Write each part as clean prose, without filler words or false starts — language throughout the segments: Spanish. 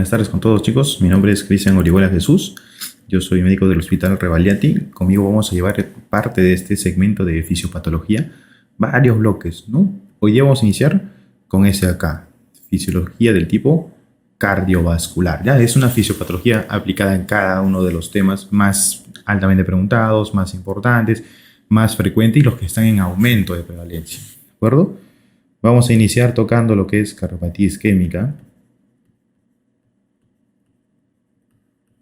Buenas tardes con todos, chicos. Mi nombre es Cristian Orihuela Jesús. Yo soy médico del Hospital Rebagliati. Conmigo vamos a llevar parte de este segmento de fisiopatología, varios bloques, ¿no? Hoy día vamos a iniciar con ese acá, fisiología del tipo cardiovascular. Ya es una fisiopatología aplicada en cada uno de los temas más altamente preguntados, más importantes, más frecuentes y los que están en aumento de prevalencia. ¿De acuerdo? Vamos a iniciar tocando lo que es cardiopatía isquémica,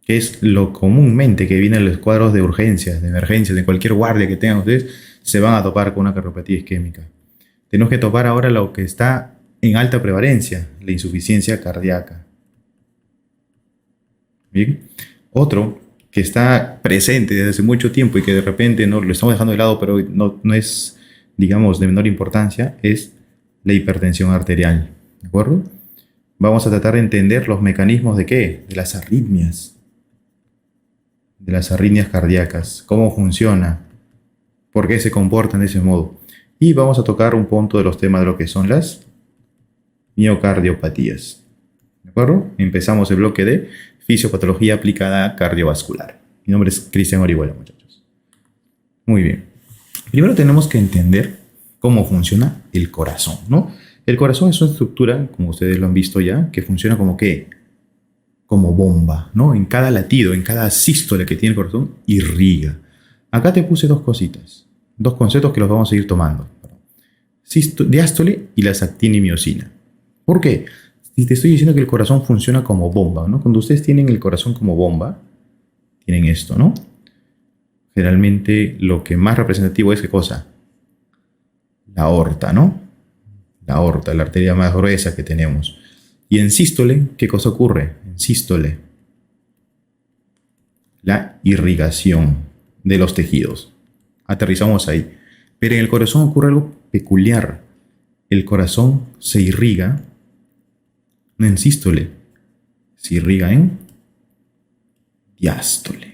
que es lo comúnmente que viene en los cuadros de urgencias, de emergencias, de cualquier guardia que tengan ustedes, se van a topar con una cardiopatía isquémica. Tenemos que topar ahora lo que está en alta prevalencia, la insuficiencia cardíaca. Bien. Otro que está presente desde hace mucho tiempo y que de repente no lo estamos dejando de lado, pero no es, digamos, de menor importancia, es la hipertensión arterial. ¿De acuerdo? Vamos a tratar de entender los mecanismos de ¿qué? De las arritmias. De las arritmias cardíacas. Cómo funciona. Por qué se comportan de ese modo. Y vamos a tocar un punto de los temas de lo que son las miocardiopatías. ¿De acuerdo? Empezamos el bloque de fisiopatología aplicada cardiovascular. Mi nombre es Cristian Orihuela, muchachos. Muy bien. Primero tenemos que entender cómo funciona el corazón, ¿no? El corazón es una estructura, como ustedes lo han visto ya, que funciona como ¿qué? Como bomba, ¿no? En cada latido, en cada sístole que tiene el corazón, irriga. Acá te puse dos cositas, dos conceptos que los vamos a ir tomando. Diástole y la actina y miocina. ¿Por qué? Si te estoy diciendo que el corazón funciona como bomba, ¿no? Cuando ustedes tienen el corazón como bomba, tienen esto, ¿no? Generalmente lo que más representativo es ¿qué cosa? La aorta, ¿no? La aorta, la arteria más gruesa que tenemos. Y en sístole, ¿qué cosa ocurre? En sístole, la irrigación de los tejidos. Aterrizamos ahí. Pero en el corazón ocurre algo peculiar. El corazón se irriga no en sístole, se irriga en diástole.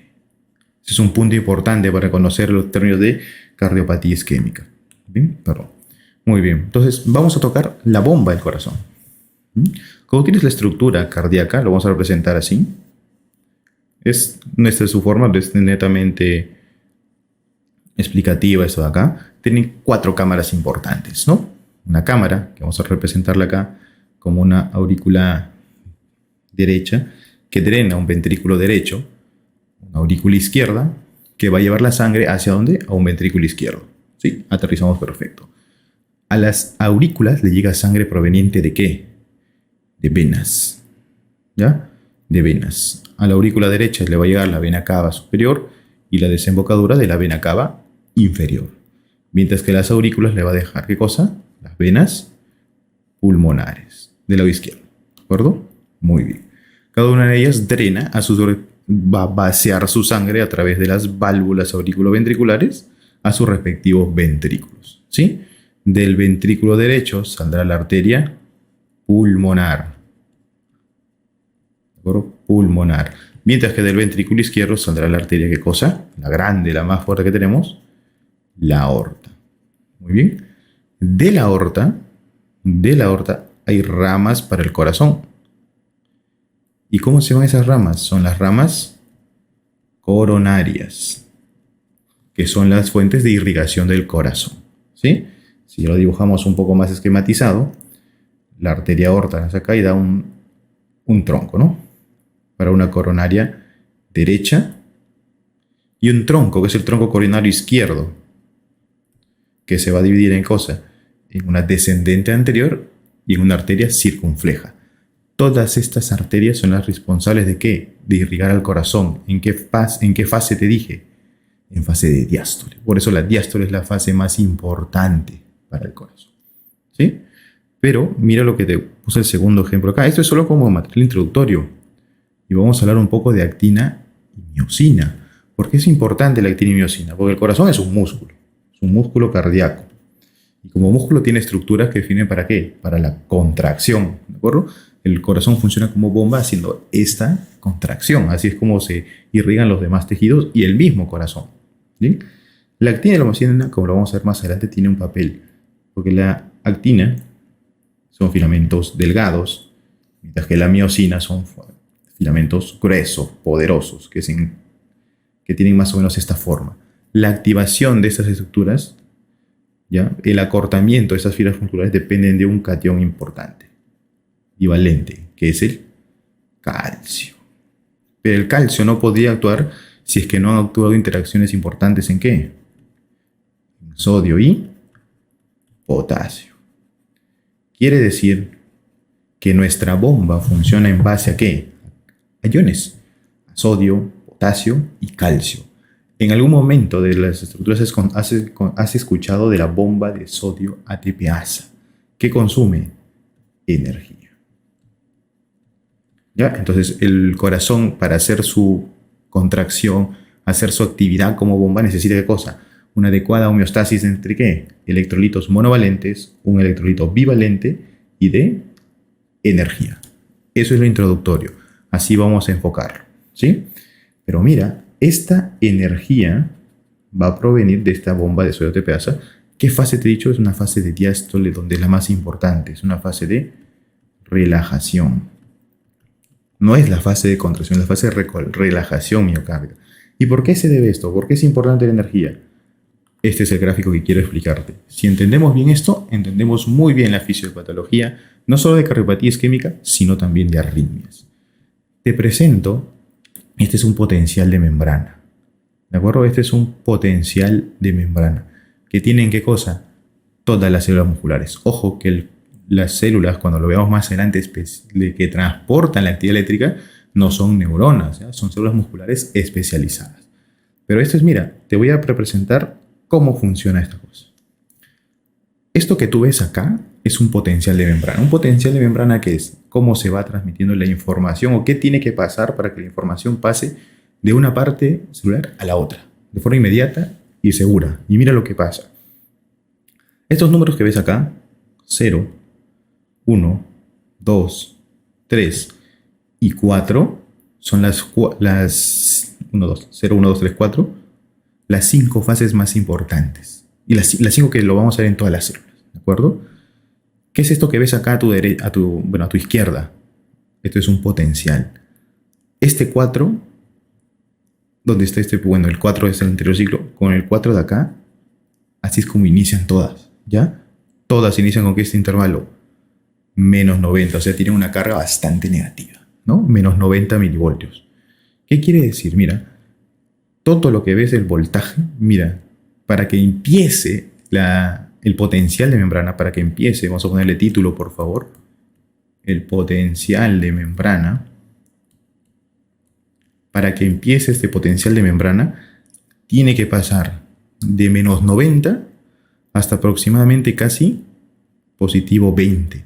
Ese es un punto importante para conocer los términos de cardiopatía isquémica. ¿Bien? Perdón. Muy bien. Entonces, vamos a tocar la bomba del corazón. Cuando tienes la estructura cardíaca, lo vamos a representar así. Esta es su forma, es netamente explicativa esto de acá. Tiene 4 cámaras importantes, ¿no? Una cámara, que vamos a representarla acá como una aurícula derecha, que drena un ventrículo derecho, una aurícula izquierda, que va a llevar la sangre ¿hacia dónde? A un ventrículo izquierdo. ¿Sí? Aterrizamos perfecto. A las aurículas le llega sangre proveniente ¿de qué? De venas. ¿Ya? De venas. A la aurícula derecha le va a llegar la vena cava superior y la desembocadura de la vena cava inferior. Mientras que a las aurículas le va a dejar ¿qué cosa? Las venas pulmonares del lado izquierdo. ¿De acuerdo? Muy bien. Cada una de ellas drena va a vaciar su sangre a través de las válvulas auriculoventriculares a sus respectivos ventrículos. ¿Sí? Del ventrículo derecho saldrá la arteria pulmonar. ¿De acuerdo? Pulmonar. Mientras que del ventrículo izquierdo saldrá la arteria, ¿qué cosa? La grande, la más fuerte que tenemos, la aorta. Muy bien. De la aorta hay ramas para el corazón. ¿Y cómo se llaman esas ramas? Son las ramas coronarias, que son las fuentes de irrigación del corazón. ¿Sí? Si lo dibujamos un poco más esquematizado, la arteria aorta hacia acá y da un tronco, ¿no? Para una coronaria derecha y un tronco, que es el tronco coronario izquierdo, que se va a dividir en cosa, en una descendente anterior y en una arteria circunfleja. Todas estas arterias son las responsables ¿de qué? De irrigar al corazón. ¿En qué fase te dije? En fase de diástole. Por eso la diástole es la fase más importante para el corazón. ¿Sí? Pero mira lo que te puse el segundo ejemplo acá. Esto es solo como material introductorio. Y vamos a hablar un poco de actina y miocina. ¿Por qué es importante la actina y miocina? Porque el corazón es un músculo. Es un músculo cardíaco. Y como músculo tiene estructuras que definen ¿para qué? Para la contracción. ¿De acuerdo? El corazón funciona como bomba haciendo esta contracción. Así es como se irrigan los demás tejidos y el mismo corazón. ¿Sí? La actina y la miocina, como lo vamos a ver más adelante, tiene un papel. Porque la actina son filamentos delgados, mientras que la miocina son filamentos gruesos, poderosos, que tienen más o menos esta forma. La activación de estas estructuras, ¿ya? El acortamiento de estas fibras musculares dependen de un catión importante y valente, que es el calcio. Pero el calcio no podría actuar si es que no han actuado interacciones importantes ¿en qué? En sodio y potasio. Quiere decir que nuestra bomba funciona en base a ¿qué? A iones, a sodio, potasio y calcio. En algún momento de las estructuras has escuchado de la bomba de sodio ATPasa, que consume energía. ¿Ya? Entonces el corazón, para hacer su contracción, hacer su actividad como bomba, necesita ¿qué cosa? Una adecuada homeostasis entre ¿qué? Electrolitos monovalentes, un electrolito bivalente y de energía. Eso es lo introductorio. Así vamos a enfocarlo, ¿sí? Pero mira, esta energía va a provenir de esta bomba de sodio ATPasa. ¿Qué fase te he dicho? Es una fase de diástole, donde es la más importante. Es una fase de relajación. No es la fase de contracción, es la fase de relajación miocárdica. ¿Y por qué se debe esto? ¿Por qué es importante la energía? Este es el gráfico que quiero explicarte. Si entendemos bien esto, entendemos muy bien la fisiopatología, no solo de cardiopatía isquémica, sino también de arritmias. Te presento, este es un potencial de membrana. ¿De acuerdo? Este es un potencial de membrana. ¿Que tienen qué cosa? Todas las células musculares. Ojo que las células, cuando lo veamos más adelante, que transportan la actividad eléctrica, no son neuronas, ¿ya? Son células musculares especializadas. Pero esto es, mira, te voy a representar cómo funciona esta cosa. Esto que tú ves acá es un potencial de membrana. ¿Un potencial de membrana qué es? ¿Cómo se va transmitiendo la información o qué tiene que pasar para que la información pase de una parte celular a la otra, de forma inmediata y segura? Y mira lo que pasa. Estos números que ves acá, 0, 1, 2, 3 y 4, son las 1, 2, 0, 1, 2, 3, 4, las 5 fases más importantes. Y las 5 que lo vamos a ver en todas las células, ¿de acuerdo? ¿Qué es esto que ves acá a tu izquierda? Esto es un potencial. Este 4, ¿dónde está este? Bueno, el 4 es el anterior ciclo. Con el 4 de acá, así es como inician todas, ¿ya? Todas inician con este intervalo, menos 90, o sea, tienen una carga bastante negativa, ¿no? Menos 90 milivoltios. ¿Qué quiere decir? Mira, todo lo que ves del voltaje, mira, para que empiece el potencial de membrana, para que empiece, vamos a ponerle título, por favor, el potencial de membrana, para que empiece este potencial de membrana, tiene que pasar de menos 90 hasta aproximadamente casi positivo 20.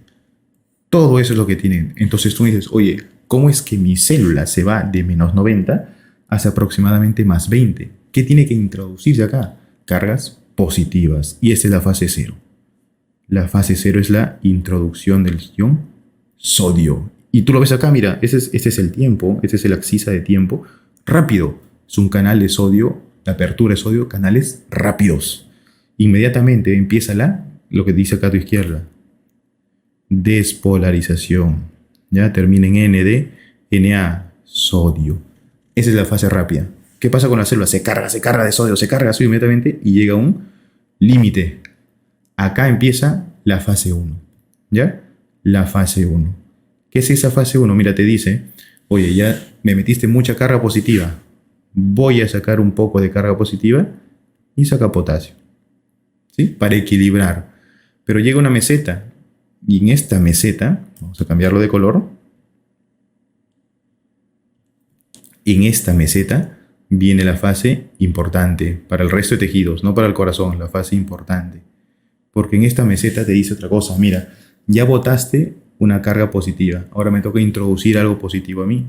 Todo eso es lo que tienen. Entonces tú dices, oye, ¿cómo es que mi célula se va de menos 90 hasta aproximadamente más 20? ¿Qué tiene que introducirse acá? Cargas positivas. Y esta es la fase 0. La fase 0 es la introducción del ion sodio. Y tú lo ves acá, mira, este es el tiempo, este es el axis de tiempo. Rápido. Es un canal de sodio, la apertura de sodio, canales rápidos. Inmediatamente empieza lo que dice acá a tu izquierda, despolarización. Ya termina en ND, Na, sodio. Esa es la fase rápida. ¿Qué pasa con la célula? Se carga de sodio, se carga de sodio inmediatamente y llega a un límite. Acá empieza la fase 1. ¿Ya? La fase 1. ¿Qué es esa fase 1? Mira, te dice, oye, ya me metiste mucha carga positiva. Voy a sacar un poco de carga positiva y saca potasio. ¿Sí? Para equilibrar. Pero llega una meseta. Y en esta meseta, vamos a cambiarlo de color. En esta meseta viene la fase importante para el resto de tejidos, no para el corazón, la fase importante. Porque en esta meseta te dice otra cosa. Mira, ya botaste una carga positiva. Ahora me toca introducir algo positivo a mí.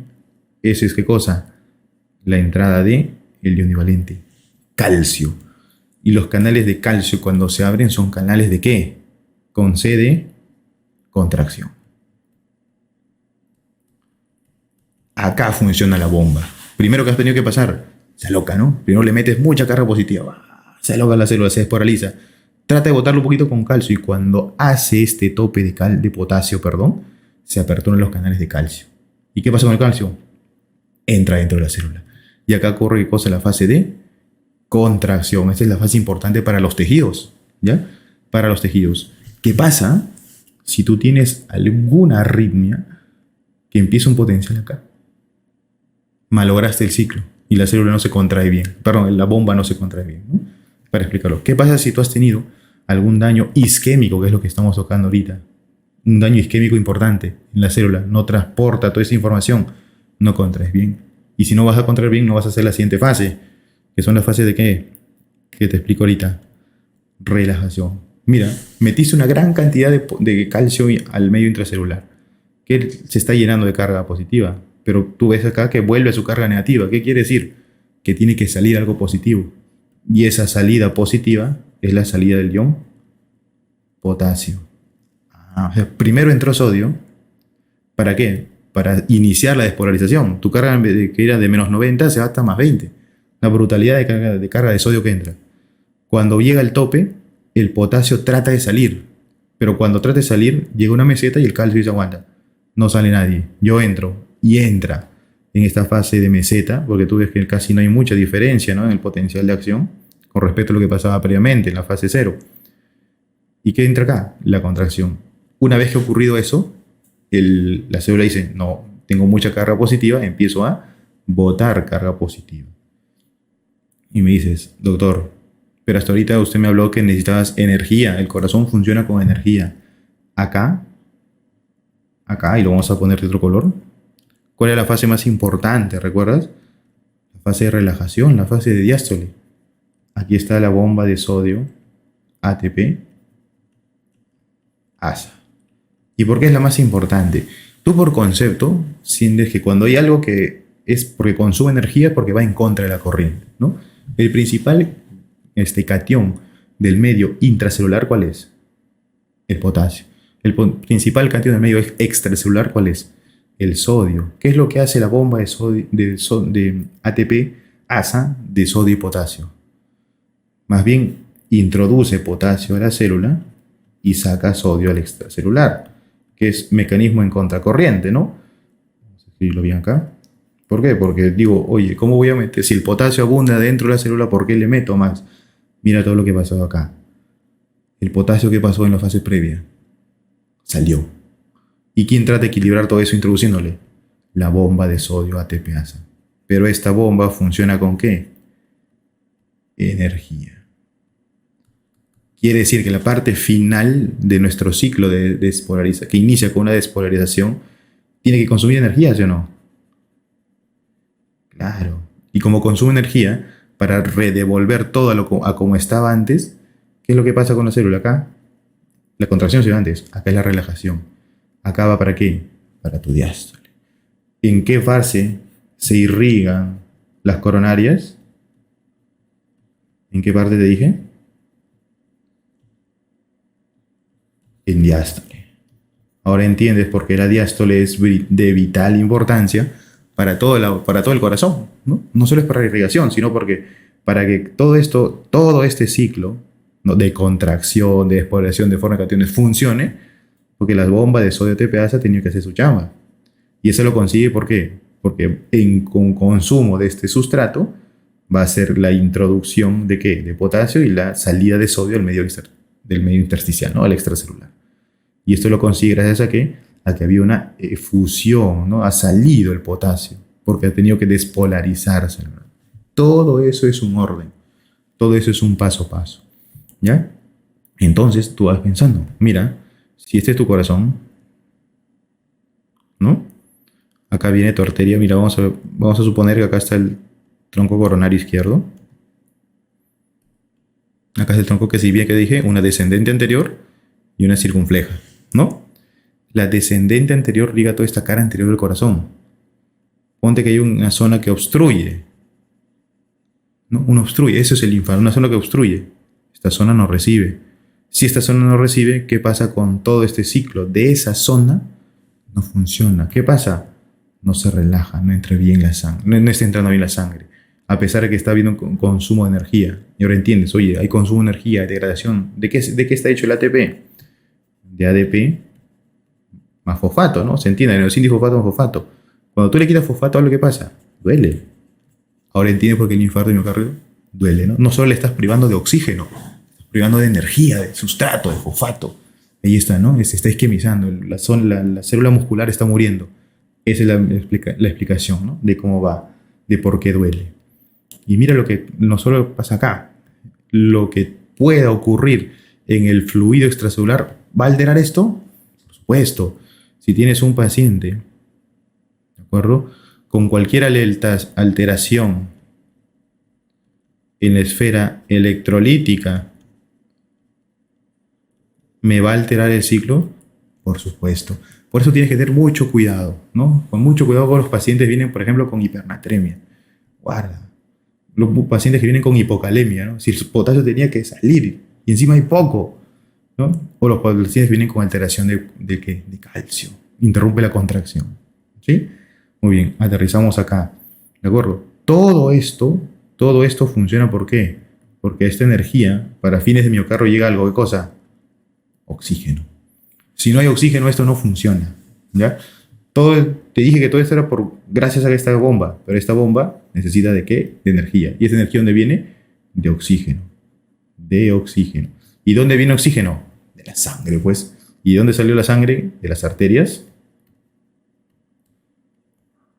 ¿Ese es qué cosa? La entrada de el ion bivalente, calcio. Y los canales de calcio cuando se abren son canales de ¿qué? Con C de contracción. Acá funciona la bomba. Primero que has tenido que pasar, se aloca, ¿no? Primero le metes mucha carga positiva, se aloca la célula, se desparaliza. Trata de botarlo un poquito con calcio y cuando hace este tope de potasio, se aperturan los canales de calcio. ¿Y qué pasa con el calcio? entra dentro de la célula. Y acá ocurre, ¿qué cosa? La fase de contracción. Esta es la fase importante para los tejidos, ¿ya? Para los tejidos. ¿Qué pasa si tú tienes alguna arritmia que empieza un potencial acá? Malograste el ciclo y la célula no se contrae bien. Perdón, la bomba no se contrae bien, ¿no? Para explicarlo. ¿Qué pasa si tú has tenido algún daño isquémico, que es lo que estamos tocando ahorita? Un daño isquémico importante en la célula. No transporta toda esa información. No contraes bien. Y si no vas a contraer bien, no vas a hacer la siguiente fase. Que son las fases de ¿qué? Que te explico ahorita. Relajación. Mira, metiste una gran cantidad de calcio al medio intracelular, que se está llenando de carga positiva. Pero tú ves acá que vuelve a su carga negativa. ¿Qué quiere decir? Que tiene que salir algo positivo. Y esa salida positiva es la salida del ion potasio. O sea, primero entró sodio. ¿Para qué? Para iniciar la despolarización. Tu carga, en vez de que era de menos 90, se va hasta más 20. La brutalidad de carga de sodio que entra. Cuando llega al tope, el potasio trata de salir. Pero cuando trata de salir, llega una meseta y el calcio se aguanta. No sale nadie. Yo entro y entra en esta fase de meseta, porque tú ves que casi no hay mucha diferencia, ¿no?, en el potencial de acción con respecto a lo que pasaba previamente en la fase 0. ¿Y qué entra acá? La contracción. Una vez que ha ocurrido eso, la célula dice, no, tengo mucha carga positiva, empiezo a botar carga positiva. Y me dices, doctor, pero hasta ahorita usted me habló que necesitabas energía, el corazón funciona con energía. Acá, y lo vamos a poner de otro color. ¿Cuál es la fase más importante? ¿Recuerdas? La fase de relajación, la fase de diástole. Aquí está la bomba de sodio, ATP, ASA. ¿Y por qué es la más importante? Tú por concepto sientes que cuando hay algo que es porque consume energía es porque va en contra de la corriente, ¿no? El principal catión del medio intracelular, ¿cuál es? El potasio. El principal catión del medio extracelular, ¿cuál es? El sodio. ¿Qué es lo que hace la bomba de ATP ASA de sodio y potasio? Más bien, introduce potasio a la célula y saca sodio al extracelular, que es mecanismo en contracorriente, ¿no? Vamos a escribirlo bien acá. ¿Por qué? Porque digo, oye, ¿cómo voy a meter? Si el potasio abunda dentro de la célula, ¿por qué le meto más? Mira todo lo que pasó acá. El potasio que pasó en la fase previa salió. ¿Y quién trata de equilibrar todo eso introduciéndole? La bomba de sodio ATPasa. Pero esta bomba funciona ¿con qué? Energía. Quiere decir que la parte final de nuestro ciclo de despolarización, que inicia con una despolarización, tiene que consumir energía, ¿sí o no? Claro. Y como consume energía, para redevolver todo a como estaba antes, ¿qué es lo que pasa con la célula acá? La contracción se va antes, acá es la relajación. ¿Acá va para qué? Para tu diástole. ¿En qué fase se irrigan las coronarias? ¿En qué parte te dije? En diástole. Ahora entiendes por qué la diástole es de vital importancia para todo el corazón, ¿no? No solo es para la irrigación, sino porque para que todo este ciclo, ¿no?, de contracción, de despolarización, de forma de cationes funcione, porque la bomba de sodio ATPasa tenía que hacer su chamba. Y eso lo consigue ¿por qué? Porque con consumo de este sustrato va a ser la introducción de ¿qué? De potasio y la salida de sodio del medio intersticial, ¿no?, al extracelular. Y esto lo consigue gracias a ¿qué? A que había una fusión, ¿no? Ha salido el potasio porque ha tenido que despolarizarse, ¿no? Todo eso es un orden. Todo eso es un paso a paso, ¿ya? Entonces tú vas pensando, mira, si este es tu corazón, ¿no? Acá viene tu arteria, mira, vamos a suponer que acá está el tronco coronario izquierdo. Acá es el tronco que, si bien que dije, una descendente anterior y una circunfleja, ¿no? La descendente anterior liga toda esta cara anterior del corazón. Ponte que hay una zona que obstruye, ¿no? Uno obstruye, eso es el linfano, una zona que obstruye. Esta zona no recibe. Si esta zona no recibe, ¿qué pasa con todo este ciclo? De esa zona no funciona. ¿Qué pasa? No se relaja, no entra bien la sangre, no está entrando bien la sangre, a pesar de que está habiendo un consumo de energía. Y ahora entiendes, oye, hay consumo de energía, degradación. ¿De qué está hecho el ATP? De ADP más fosfato, ¿no? Se entiende, adenosín difosfato más fosfato. Cuando tú le quitas fosfato, ¿qué pasa? duele. Ahora entiendes por qué el infarto de miocardio duele, ¿no? No solo le estás privando de oxígeno, estás privando de energía, de sustrato, de fosfato. Ahí está, ¿no? Se está isquemizando, la célula muscular está muriendo. Esa es la explicación, ¿no? De cómo va, de por qué duele. Y mira lo que no solo pasa acá, lo que pueda ocurrir en el fluido extracelular, ¿va a alterar esto? Por supuesto. Si tienes un paciente, ¿de acuerdo? Con cualquier alteración en la esfera electrolítica, ¿me va a alterar el ciclo? Por supuesto. Por eso tienes que tener mucho cuidado, ¿no? Con mucho cuidado con los pacientes que vienen, por ejemplo, con hipernatremia. Guarda. Los pacientes que vienen con hipocalemia, ¿no? Si el potasio tenía que salir y encima hay poco, ¿no? O los pacientes que vienen con alteración de calcio. Interrumpe la contracción. ¿Sí? Muy bien, aterrizamos acá. ¿De acuerdo? Todo esto funciona ¿por qué? Porque esta energía, para fines de miocardio, llega a algo. ¿Qué cosa? Oxígeno. Si no hay oxígeno, esto no funciona. ¿Ya? Te dije que todo esto era gracias a esta bomba, pero esta bomba necesita ¿de qué? De energía. ¿Y esa energía dónde viene? De oxígeno. De oxígeno. ¿Y dónde viene oxígeno? De la sangre, pues. ¿Y de dónde salió la sangre? De las arterias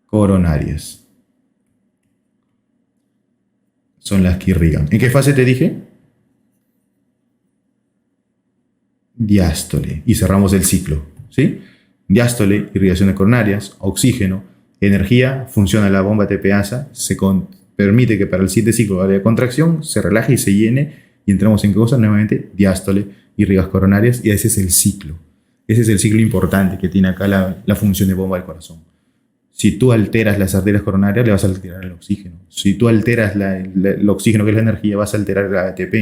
coronarias. Son las que irrigan. ¿En qué fase te dije? Diástole. Y cerramos el ciclo. ¿Sí? Diástole, irrigación de coronarias, oxígeno, energía, funciona la bomba TPasa, permite que para el siguiente ciclo de contracción se relaje y se llene y entramos en qué cosa nuevamente, diástole, irrigas coronarias y ese es el ciclo. Ese es el ciclo importante que tiene acá la función de bomba del corazón. Si tú alteras las arterias coronarias, le vas a alterar el oxígeno. Si tú alteras el oxígeno, que es la energía, vas a alterar la ATP.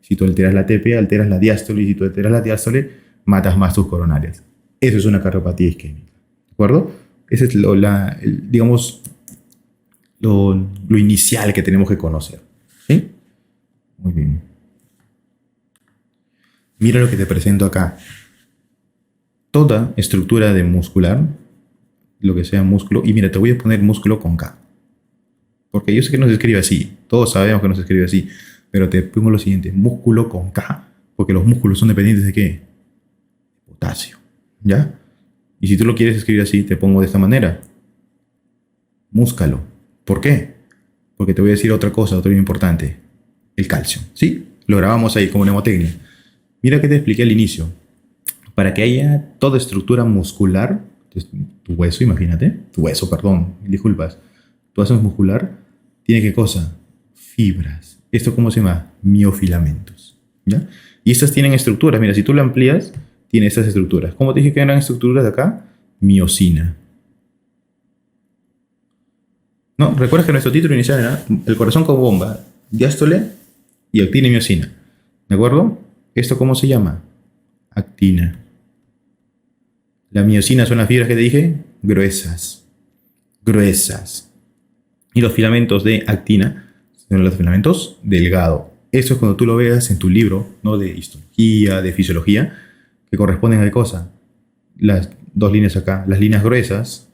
Si tú alteras la ATP, alteras la diástole. Y si tú alteras la diástole, matas más tus coronarias. Eso es una cardiopatía isquémica. ¿De acuerdo? Ese es digamos, lo inicial que tenemos que conocer. ¿Sí? Muy bien. Mira lo que te presento acá. Toda estructura de muscular, lo que sea músculo, y mira, te voy a poner músculo con K. Porque yo sé que no se escribe así. Todos sabemos que no se escribe así. Pero te pongo lo siguiente. Músculo con K. Porque los músculos son dependientes de ¿qué? Potasio. ¿Ya? Y si tú lo quieres escribir así, te pongo de esta manera. Múscalo. ¿Por qué? Porque te voy a decir otra cosa, otro importante. El calcio. ¿Sí? Lo grabamos ahí como mnemotecnia. Mira que te expliqué al inicio. Para que haya toda estructura muscular, tu hueso, imagínate. Tu hueso, perdón, disculpas. Tu hueso muscular tiene ¿qué cosa? Fibras. ¿Esto cómo se llama? Miofilamentos. ¿Ya? Y estas tienen estructuras. Mira, si tú lo amplías, tiene estas estructuras. ¿Cómo te dije que eran estructuras de acá? Miosina. ¿No? Recuerda que nuestro título inicial era el corazón como bomba, diástole y actina y miosina. ¿De acuerdo? ¿Esto cómo se llama? Actina. La miosina son las fibras que te dije, gruesas. Gruesas. Y los filamentos de actina son los filamentos delgados. Eso es cuando tú lo veas en tu libro, ¿no? De histología, de fisiología, que corresponden a qué cosa. Las dos líneas acá, las líneas gruesas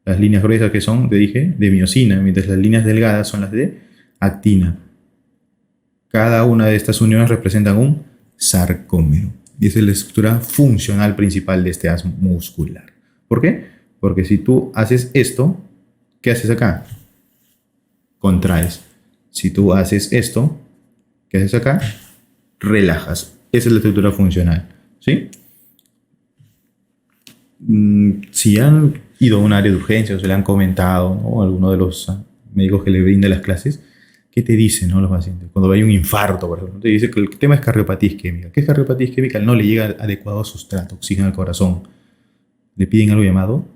que son, te dije, de miosina, mientras las líneas delgadas son las de actina. Cada una de estas uniones representan un sarcómero. Y esa es la estructura funcional principal de este haz muscular. ¿Por qué? Porque si tú haces esto, ¿qué haces acá? Contraes. Si tú haces esto, ¿qué haces acá? Relajas. Esa es la estructura funcional. ¿Sí? Si han ido a un área de urgencias o se le han comentado, ¿no? A alguno de los médicos que le brinda las clases, ¿qué te dicen, no, los pacientes? Cuando hay un infarto, por ejemplo, te dice que el tema es cardiopatía isquémica. ¿Qué es cardiopatía isquémica? No le llega adecuado sustrato, oxígeno al corazón. Le piden algo llamado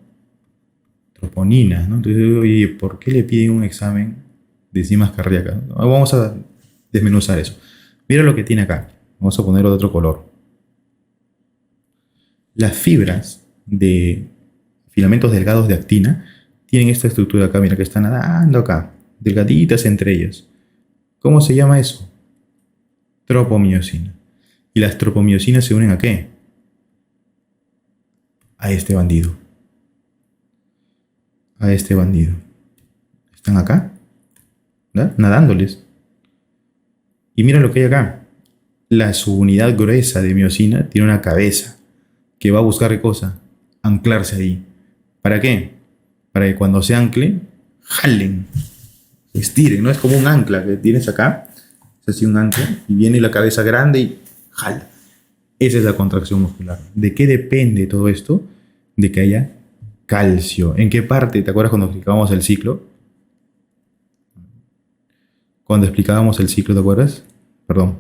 troponina, ¿no? Entonces, oye, ¿por qué le piden un examen de enzimas cardíacas? Vamos a desmenuzar eso. Mira lo que tiene acá. Vamos a ponerlo de otro color. Las fibras de filamentos delgados de actina tienen esta estructura acá, mira que están nadando acá, delgaditas entre ellas. ¿Cómo se llama eso? Tropomiosina. ¿Y las tropomiosinas se unen a qué? A este bandido. A este bandido. Están acá, ¿verdad? Nadándoles. Y mira lo que hay acá. La subunidad gruesa de miosina tiene una cabeza que va a buscar qué cosa, anclarse ahí. ¿Para qué? Para que cuando se ancle, jalen, se estiren, ¿no? Es como un ancla que tienes acá, es así un ancla, y viene la cabeza grande y jala. Esa es la contracción muscular. ¿De qué depende todo esto? De que haya calcio. ¿En qué parte? ¿Te acuerdas cuando explicábamos el ciclo? Cuando explicábamos el ciclo, ¿te acuerdas? Perdón.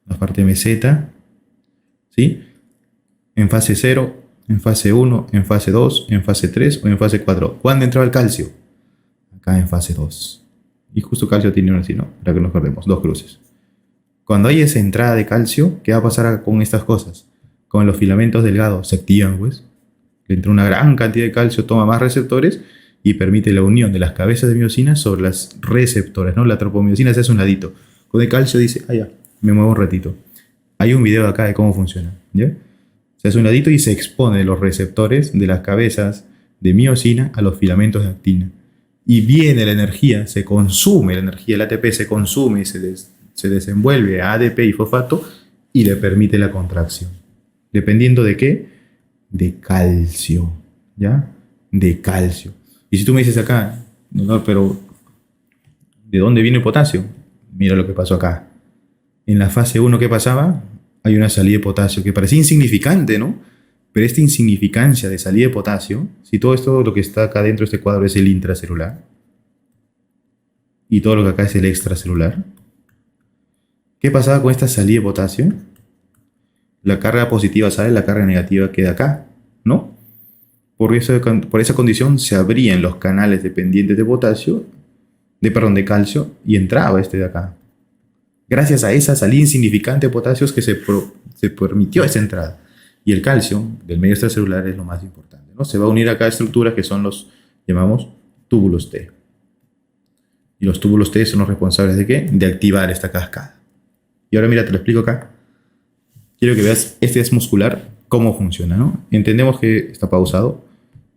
La parte meseta, ¿sí? En fase 0, en fase 1, en fase 2, en fase 3 o en fase 4. ¿Cuándo entraba el calcio? Acá en fase 2. Y justo calcio tiene uno así, ¿no? Para que nos acordemos, dos cruces. Cuando hay esa entrada de calcio, ¿qué va a pasar con estas cosas? Con los filamentos delgados se activan, pues. Entra una gran cantidad de calcio, toma más receptores y permite la unión de las cabezas de miosina sobre las receptores, ¿no? La tropomiosina se hace un ladito. Con el calcio dice, ah, ya, me muevo un ratito. Hay un video acá de cómo funciona, ¿ya? Se hace un ladito y se expone los receptores de las cabezas de miosina a los filamentos de actina. Y viene la energía, se consume la energía, el ATP se consume y se desenvuelve a ADP y fosfato y le permite la contracción. ¿Dependiendo de qué? De calcio, ¿ya? De calcio. Y si tú me dices acá, no, pero ¿de dónde viene el potasio? Mira lo que pasó acá. En la fase 1, ¿qué pasaba? Hay una salida de potasio que parece insignificante, ¿no? Pero esta insignificancia de salida de potasio, si todo esto, lo que está acá dentro de este cuadro es el intracelular, y todo lo que acá es el extracelular, ¿qué pasaba con esta salida de potasio? La carga positiva sale, la carga negativa queda acá, ¿no? Por esa condición se abrían los canales dependientes de potasio, de calcio, y entraba este de acá. Gracias a esa salida insignificante de potasios que se permitió esa entrada. Y el calcio del medio extracelular es lo más importante, ¿no? Se va a unir acá a estructuras que son los, llamamos, túbulos T. Y los túbulos T son los responsables de ¿qué? De activar esta cascada. Y ahora mira, te lo explico acá. Quiero que veas, este es muscular, cómo funciona, ¿no? Entendemos que está pausado.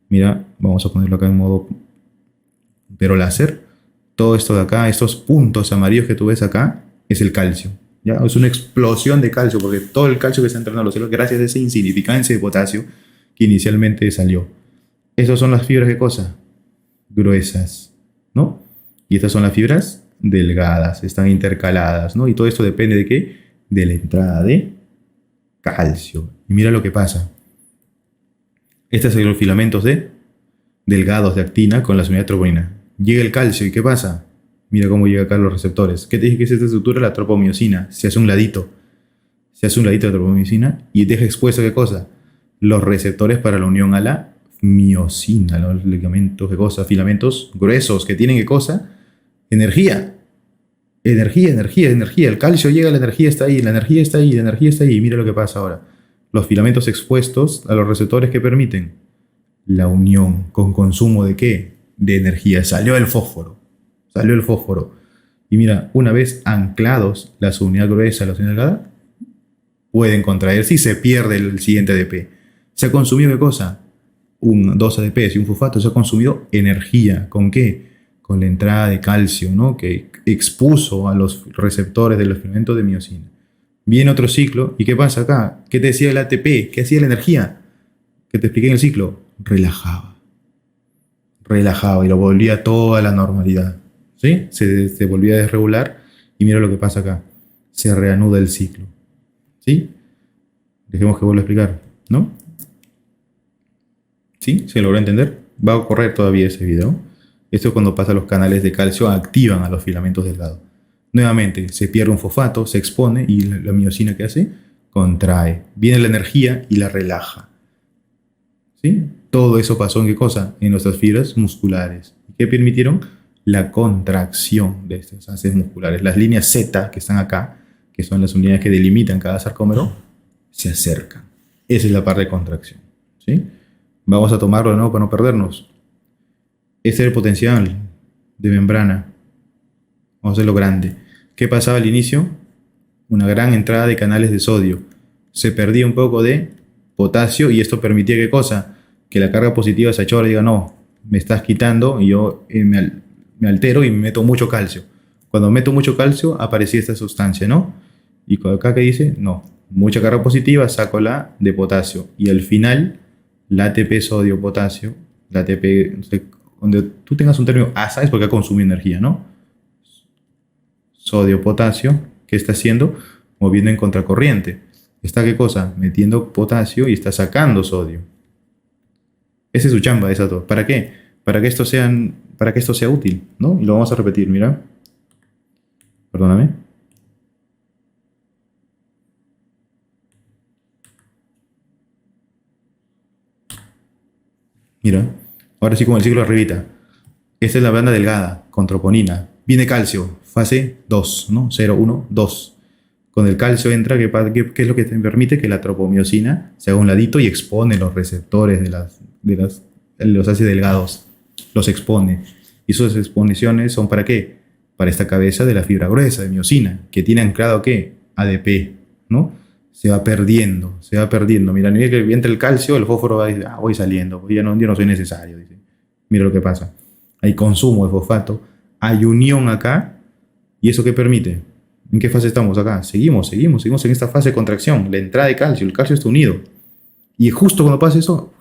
Mira, vamos a ponerlo acá en modo puntero láser. Todo esto de acá, estos puntos amarillos que tú ves acá, es el calcio. ¿Ya? Es una explosión de calcio, porque todo el calcio que está entrando a los células, gracias a esa insignificancia de potasio que inicialmente salió. Estas son las fibras, ¿qué cosa? Gruesas, ¿no? Y estas son las fibras delgadas, están intercaladas, ¿no? Y todo esto depende de ¿qué? De la entrada de calcio. Y mira lo que pasa. Estos son los filamentos delgados de actina con la unidad de troponina. Llega el calcio y ¿qué pasa? Mira cómo llega acá los receptores. ¿Qué te dije que es esta estructura? La tropomiosina. Se hace un ladito. Se hace un ladito de tropomiosina y deja expuesto ¿qué cosa? Los receptores para la unión a la miosina. Los ligamentos, ¿qué cosa? Filamentos gruesos que tienen ¿qué cosa? Energía. Energía, energía, energía. El calcio llega, la energía está ahí, la energía está ahí, la energía está ahí. Y mira lo que pasa ahora. Los filamentos expuestos a los receptores que permiten la unión con consumo ¿de qué? De energía. Salió el fósforo. Salió el fósforo. Y mira, una vez anclados la subunidad gruesa a la subunidad delgada, pueden contraerse y se pierde el siguiente ADP. ¿Se ha consumido qué cosa? Dos ADPs y un fosfato. Se ha consumido energía. ¿Con qué? Con la entrada de calcio, ¿no? Que expuso a los receptores de los filamentos de miosina. Viene otro ciclo. ¿Y qué pasa acá? ¿Qué te decía el ATP? ¿Qué hacía la energía? ¿Qué te expliqué en el ciclo? Relajaba. Relajaba y lo volvía a toda la normalidad. ¿Sí? Se volvía a desregular y mira lo que pasa acá. Se reanuda el ciclo. ¿Sí? Dejemos que vuelva a explicar, ¿no? ¿Sí? ¿Se logró entender? Va a correr todavía ese video. Esto es cuando pasa los canales de calcio, activan a los filamentos delgados. Nuevamente, se pierde un fosfato, se expone y la miosina que hace, contrae. Viene la energía y la relaja. ¿Sí? Todo eso pasó en ¿qué cosa? En nuestras fibras musculares. ¿Qué permitieron? La contracción de estas haces musculares. Las líneas Z que están acá, que son las unidades que delimitan cada sarcómero, se acercan. Esa es la parte de contracción. ¿Sí? Vamos a tomarlo de nuevo para no perdernos. Este es el potencial de membrana. Vamos a hacerlo grande. ¿Qué pasaba al inicio? Una gran entrada de canales de sodio. Se perdía un poco de potasio y esto permitía ¿qué cosa? Que la carga positiva se achora y diga no, me estás quitando y yo me altero y me meto mucho calcio. Cuando meto mucho calcio, aparecía esta sustancia, ¿no? Y acá que dice, no, mucha carga positiva, saco la de potasio. Y al final, la ATP sodio-potasio, la ATP, no sé, donde tú tengas un término A, ¿sabes? Porque ha consumido energía, ¿no? Sodio-potasio, ¿qué está haciendo? Moviendo en contracorriente. ¿Está qué cosa? Metiendo potasio y está sacando sodio. Esa es su chamba, esa dos. ¿Para qué? Para que esto sea útil, ¿no? Y lo vamos a repetir, mira. Perdóname. Mira. Ahora sí, como el ciclo arribita. Esta es la banda delgada, con troponina. Viene calcio, fase 2, ¿no? 0, 1, 2. Con el calcio entra, ¿qué es lo que te permite? Que la tropomiosina se haga un ladito y expone los receptores los ácidos delgados. Los expone. Y sus exposiciones son ¿para qué? Para esta cabeza de la fibra gruesa, de miosina, que tiene anclado ¿qué? ADP, ¿no? Se va perdiendo, se va perdiendo. Mira, a nivel que entra el calcio, el fósforo va a decir, voy saliendo, ya no, yo no soy necesario. Dice. Mira lo que pasa. Hay consumo de fosfato, hay unión acá, ¿y eso qué permite? ¿En qué fase estamos acá? Seguimos en esta fase de contracción, la entrada de calcio, el calcio está unido. Y justo cuando pasa eso,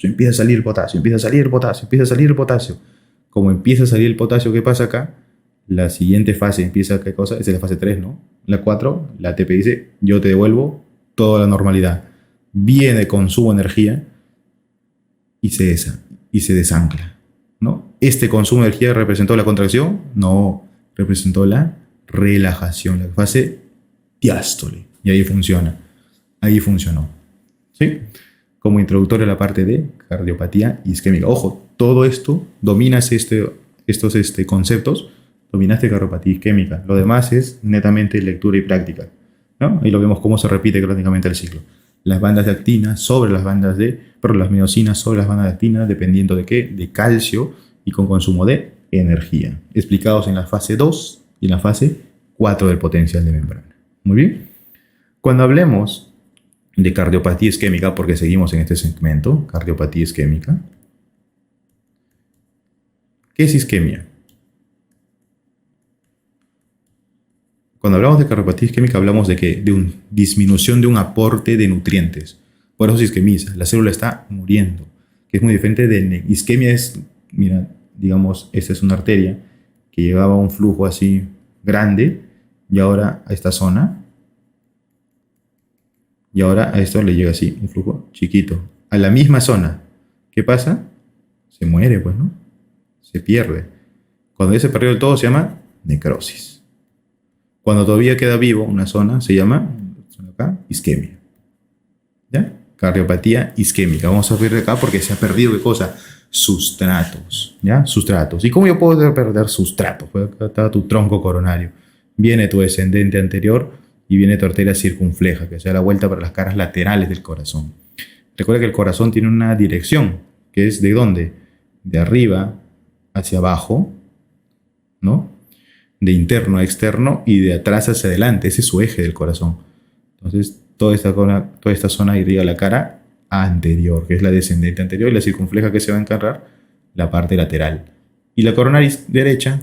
empieza a salir el potasio, empieza a salir el potasio, empieza a salir el potasio. Como empieza a salir el potasio, ¿qué pasa acá? La siguiente fase empieza, ¿qué cosa? Esa es la fase 3, ¿no? La 4, la ATP dice, yo te devuelvo toda la normalidad. Viene consumo de energía y se desancla, ¿no? ¿Este consumo de energía representó la contracción? No, representó la relajación, la fase diástole. Y ahí funciona. Ahí funcionó. ¿Sí? Como introductorio a la parte de cardiopatía isquémica. Ojo, todo esto, dominas estos conceptos, dominaste cardiopatía isquémica. Lo demás es netamente lectura y práctica, ¿no? Ahí lo vemos cómo se repite crónicamente el ciclo. Las bandas de actina sobre las las miosinas sobre las bandas de actina, dependiendo de qué, de calcio y con consumo de energía. Explicados en la fase 2 y en la fase 4 del potencial de membrana. Muy bien. Cuando hablemos de cardiopatía isquémica, porque seguimos en este segmento, cardiopatía isquémica. ¿Qué es isquemia? Cuando hablamos de cardiopatía isquémica hablamos de que de una disminución de un aporte de nutrientes. Por eso se isquemiza, la célula está muriendo, que es muy diferente de isquemia. Es, mira, digamos, esta es una arteria que llevaba un flujo así grande y ahora a esta zona. Y ahora a esto le llega así, un flujo chiquito. A la misma zona. ¿Qué pasa? Se muere, pues, ¿no? Se pierde. Cuando ya se perdió del todo se llama necrosis. Cuando todavía queda vivo una zona se llama, acá, isquemia. ¿Ya? Cardiopatía isquémica. Vamos a ver acá porque se ha perdido, ¿qué cosa? Sustratos. ¿Ya? Sustratos. ¿Y cómo yo puedo perder sustratos? Pues acá está tu tronco coronario. Viene tu descendente anterior y viene tu arteria circunfleja, que se da la vuelta para las caras laterales del corazón. Recuerda que el corazón tiene una dirección, que es ¿de dónde? De arriba hacia abajo, ¿no? De interno a externo y de atrás hacia adelante. Ese es su eje del corazón. Entonces, toda esta zona irriga la cara anterior, que es la descendente anterior, y la circunfleja que se va a encargar, la parte lateral. Y la coronaria derecha,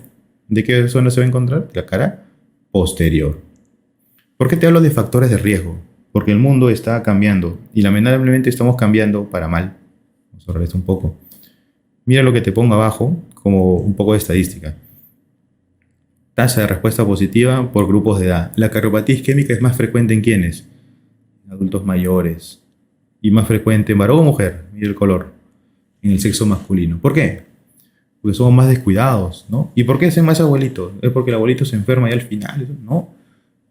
¿de qué zona se va a encontrar? La cara posterior. ¿Por qué te hablo de factores de riesgo? Porque el mundo está cambiando y lamentablemente estamos cambiando para mal. Vamos a ver esto un poco. Mira lo que te pongo abajo como un poco de estadística. Tasa de respuesta positiva por grupos de edad. La cardiopatía isquémica es más frecuente en ¿quiénes? En adultos mayores. Y más frecuente en varón o mujer. Mira el color. En el sexo masculino. ¿Por qué? Porque somos más descuidados, ¿no? ¿Y por qué es más abuelito? ¿Es porque el abuelito se enferma y al final? No.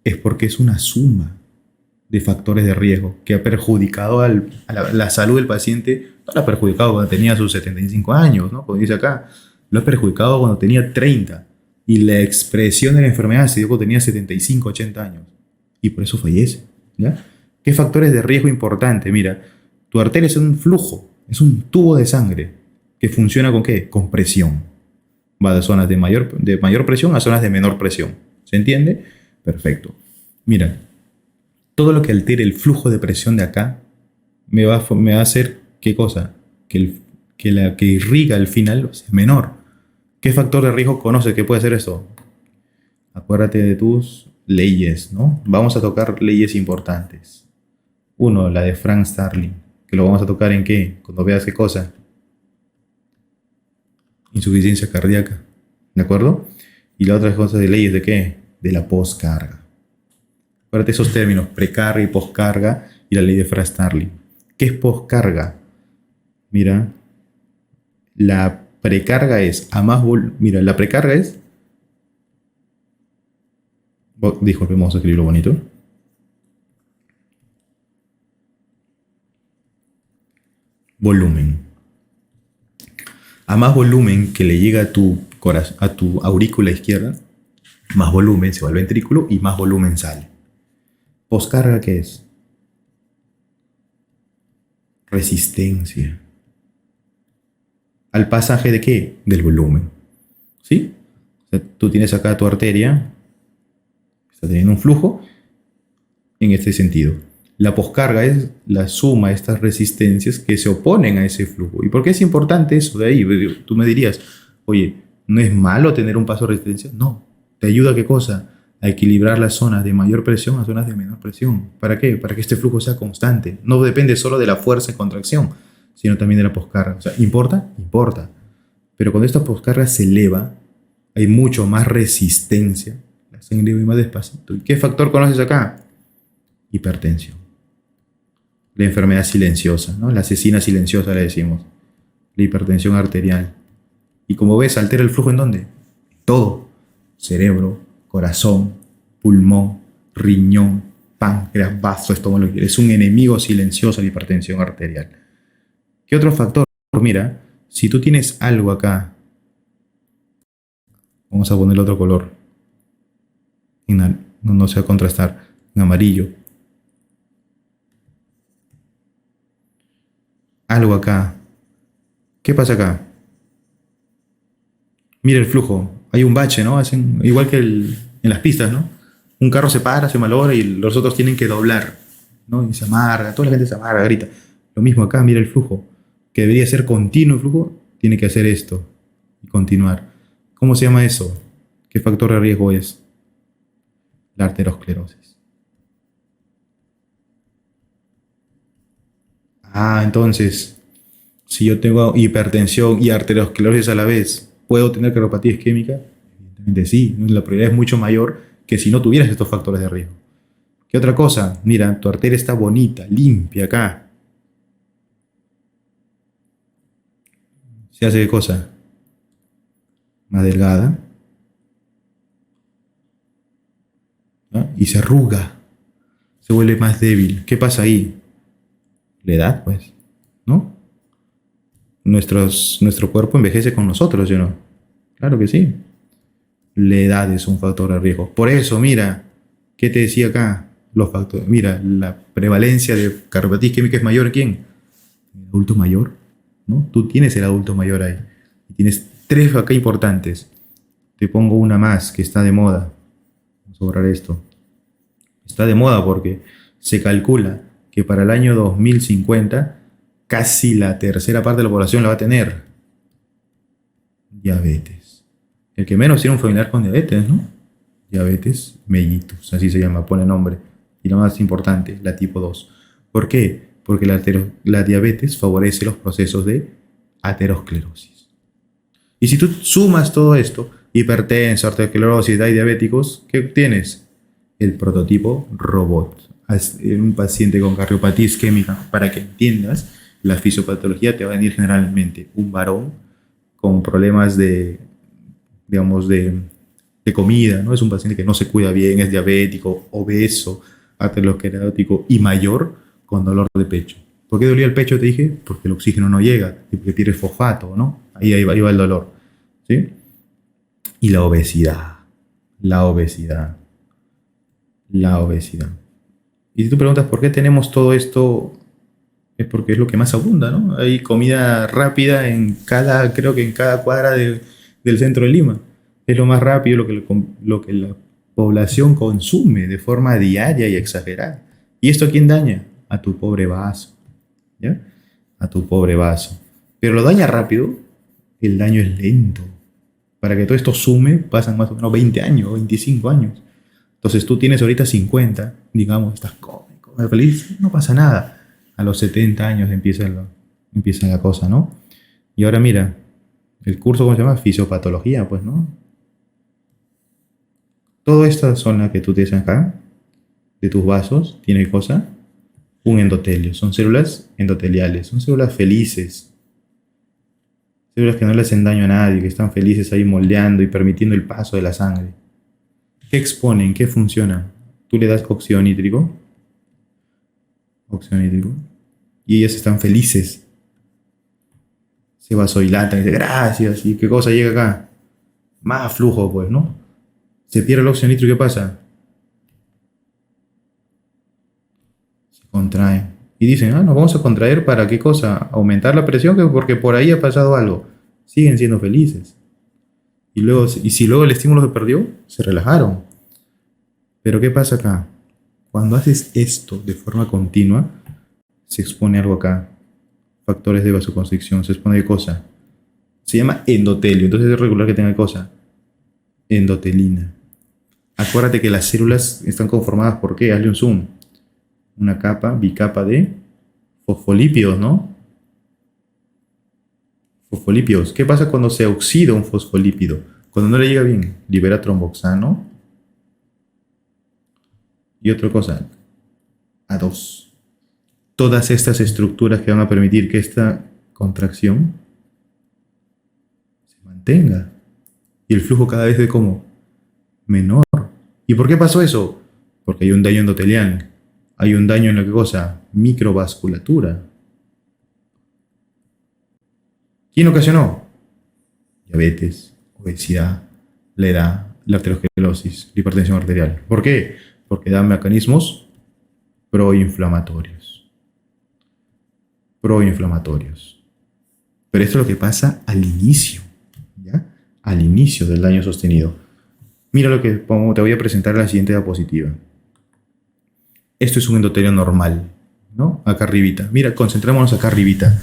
Es porque es una suma de factores de riesgo que ha perjudicado a la salud del paciente. No la ha perjudicado cuando tenía sus 75 años, ¿no? Como dice acá, lo ha perjudicado cuando tenía 30. Y la expresión de la enfermedad se dio cuando tenía 75, 80 años. Y por eso fallece, ¿ya? ¿Qué factores de riesgo importante? Mira, tu arteria es un flujo, es un tubo de sangre que funciona ¿con qué? Con presión. Va de zonas de mayor presión a zonas de menor presión. ¿Se entiende? Perfecto. Mira, todo lo que altere el flujo de presión de acá me va a hacer, ¿qué cosa? Que que la que irriga el final es menor. ¿Qué factor de riesgo conoces que puede ser esto? Acuérdate de tus leyes, ¿no? Vamos a tocar leyes importantes. Uno, la de Frank Starling, que lo vamos a tocar en qué, cuando veas qué cosa. Insuficiencia cardíaca, ¿de acuerdo? Y la otra cosa de leyes de qué, de la poscarga. Acuérdate esos términos, precarga y poscarga y la ley de Frank Starling. ¿Qué es poscarga? Mira, la precarga es a más mira, la precarga es, disculpe, vamos a escribirlo bonito. Volumen. A más volumen que le llega a tu corazón, a tu aurícula izquierda, más volumen se va al ventrículo y más volumen sale. Poscarga, ¿qué es? Resistencia. ¿Al pasaje de qué? Del volumen. ¿Sí? O sea, tú tienes acá tu arteria, está teniendo un flujo en este sentido. La poscarga es la suma de estas resistencias que se oponen a ese flujo. ¿Y por qué es importante eso de ahí? Tú me dirías, oye, ¿no es malo tener un paso de resistencia? No. ¿Te ayuda a qué cosa? A equilibrar las zonas de mayor presión a zonas de menor presión. ¿Para qué? Para que este flujo sea constante. No depende solo de la fuerza y contracción, sino también de la poscarga. O sea, ¿importa? Importa. Pero cuando esta poscarga se eleva, hay mucho más resistencia. La sangre va más despacito. ¿Y qué factor conoces acá? Hipertensión. La enfermedad silenciosa, ¿no? La asesina silenciosa le decimos. La hipertensión arterial. Y como ves, altera el flujo ¿en dónde? Todo. Cerebro, corazón, pulmón, riñón, páncreas, vaso, estómago. Es un enemigo silencioso la hipertensión arterial. ¿Qué otro factor? Mira, si tú tienes algo acá, vamos a ponerle otro color. No se va a contrastar. En amarillo. Algo acá. ¿Qué pasa acá? Mira el flujo. Hay un bache, ¿no? Hacen igual que en las pistas, ¿no? Un carro se para, se malogra y los otros tienen que doblar, ¿no? Y se amarga, toda la gente se amarga, grita. Lo mismo acá, mira el flujo. Que debería ser continuo el flujo, tiene que hacer esto y continuar. ¿Cómo se llama eso? ¿Qué factor de riesgo es? La arteriosclerosis. Entonces, si yo tengo hipertensión y arteriosclerosis a la vez, ¿puedo tener cardiopatía isquémica? Evidentemente sí, la probabilidad es mucho mayor que si no tuvieras estos factores de riesgo. ¿Qué otra cosa? Mira, tu arteria está bonita, limpia acá. ¿Se hace qué cosa? Más delgada. ¿No? Y se arruga. Se vuelve más débil. ¿Qué pasa ahí? La edad, pues, ¿no? Nuestro cuerpo envejece con nosotros, ¿sí o no? Claro que sí. La edad es un factor de riesgo. Por eso, mira, ¿qué te decía acá? Los factores. Mira, la prevalencia de cardiopatía isquémica es mayor, ¿quién? El adulto mayor, ¿no? Tú tienes el adulto mayor ahí. Y tienes 3 acá importantes. Te pongo una más que está de moda. Vamos a borrar esto. Está de moda porque se calcula que para el año 2050 casi la tercera parte de la población la va a tener diabetes. El que menos tiene un familiar con diabetes, ¿no? Diabetes mellitus, así se llama, pone nombre. Y lo más importante, la tipo 2. ¿Por qué? Porque la diabetes favorece los procesos de aterosclerosis. Y si tú sumas todo esto, hipertenso, arteriosclerosis, y diabéticos, ¿qué tienes? El prototipo robot. Un paciente con cardiopatía isquémica, para que entiendas, la fisiopatología te va a venir generalmente un varón con problemas digamos, de comida, ¿no? Es un paciente que no se cuida bien, es diabético, obeso, aterosclerótico y mayor con dolor de pecho. ¿Por qué dolía el pecho? Te dije, porque el oxígeno no llega, porque pierde fosfato, ¿no? Ahí va el dolor, ¿sí? Y la obesidad. Y si tú preguntas por qué tenemos todo esto, es porque es lo que más abunda, ¿no? Hay comida rápida creo que en cada cuadra del centro de Lima. Es lo más rápido, lo que la población consume de forma diaria y exagerada. ¿Y esto a quién daña? A tu pobre vaso, ¿ya? A tu pobre vaso. pero lo daña rápido, el daño es lento. Para que todo esto sume, pasan más o menos 20 años, 25 años. Entonces tú tienes ahorita 50, digamos, estás cómico, feliz, no pasa nada. A los 70 años empieza la cosa, ¿no? Y ahora mira, el curso, ¿cómo se llama? Fisiopatología, pues, ¿no? Toda esta zona que tú tienes acá, de tus vasos, tiene cosa, un endotelio. Son células endoteliales, son células felices. Células que no le hacen daño a nadie, que están felices ahí moldeando y permitiendo el paso de la sangre. ¿Qué exponen? ¿Qué funciona? Tú le das óxido nítrico, y ellas están felices. Se vasodilatan y dice, gracias, ¿y qué cosa llega acá? Más flujo, pues, ¿no? Se pierde el óxido nítrico, ¿qué pasa? Se contraen. Y dicen, nos vamos a contraer para qué cosa? Aumentar la presión, porque por ahí ha pasado algo. Siguen siendo felices. Y si luego el estímulo se perdió, se relajaron. Pero ¿qué pasa acá? Cuando haces esto de forma continua, se expone algo acá. Factores de vasoconstricción, se expone de cosa. Se llama endotelio, entonces es regular que tenga cosa. Endotelina. Acuérdate que las células están conformadas por ¿qué? Hazle un zoom. Una capa, bicapa de fosfolípidos, ¿no? Fosfolípidos. ¿Qué pasa cuando se oxida un fosfolípido? Cuando no le llega bien, libera tromboxano. Y otra cosa, A2. Todas estas estructuras que van a permitir que esta contracción se mantenga. Y el flujo cada vez es como menor. ¿Y por qué pasó eso? Porque hay un daño endotelial. Hay un daño en la cosa, microvasculatura. ¿Quién ocasionó? Diabetes, obesidad, la edad, la arteriosclerosis, la hipertensión arterial. ¿Por qué? Porque da mecanismos proinflamatorios. Pero esto es lo que pasa al inicio, ¿ya? Al inicio del daño sostenido. Mira lo que te voy a presentar en la siguiente diapositiva. Esto es un endotelio normal, ¿no? Acá arribita. Mira, concentrémonos acá arribita.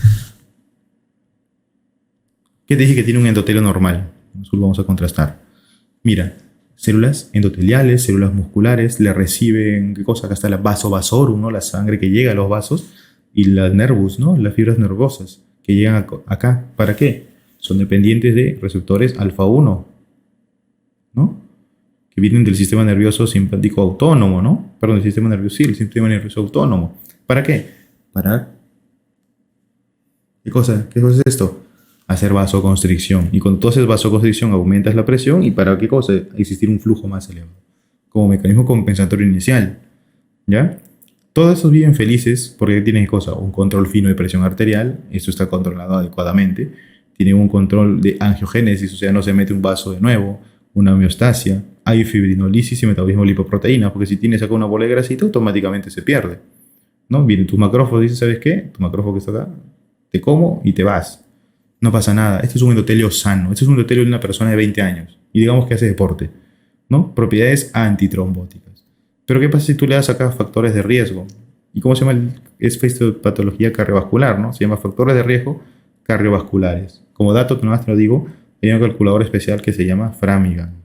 ¿Qué te dije que tiene un endotelio normal? Nosotros vamos a contrastar. Mira, células endoteliales, células musculares, le reciben, ¿qué cosa? Acá está la vasovasorum, ¿no? La sangre que llega a los vasos, y las nervus, ¿no? Las fibras nerviosas que llegan acá. ¿Para qué? Son dependientes de receptores alfa 1, ¿no? Que vienen del sistema nervioso simpático autónomo, ¿no? Perdón, del sistema nervioso, sí, el sistema nervioso autónomo. ¿Para qué? Para... ¿Qué cosa? ¿Qué cosa es esto? Hacer vasoconstricción. Y cuando tú haces vasoconstricción aumentas la presión. ¿Y para qué cosa? Existir un flujo más elevado. Como mecanismo compensatorio inicial. ¿Ya? Todos estos viven felices porque tienen cosa, un control fino de presión arterial. Esto está controlado adecuadamente. Tienen un control de angiogénesis, o sea, no se mete un vaso de nuevo. Una homeostasia. Hay fibrinolisis y metabolismo de lipoproteínas, porque si tienes acá una bola de grasita, automáticamente se pierde, ¿no? Vienen tus macrófagos y dicen, ¿sabes qué? Tu macrófago que está acá, te como y te vas. No pasa nada. Este es un endotelio sano. Este es un endotelio de una persona de 20 años. Y digamos que hace deporte, ¿no? Propiedades antitrombóticas. Pero ¿qué pasa si tú le das acá factores de riesgo? ¿Y cómo se llama? Es patología cardiovascular, ¿no? Se llama factores de riesgo cardiovasculares. Como dato, nomás te lo digo, hay un calculador especial que se llama Framingham,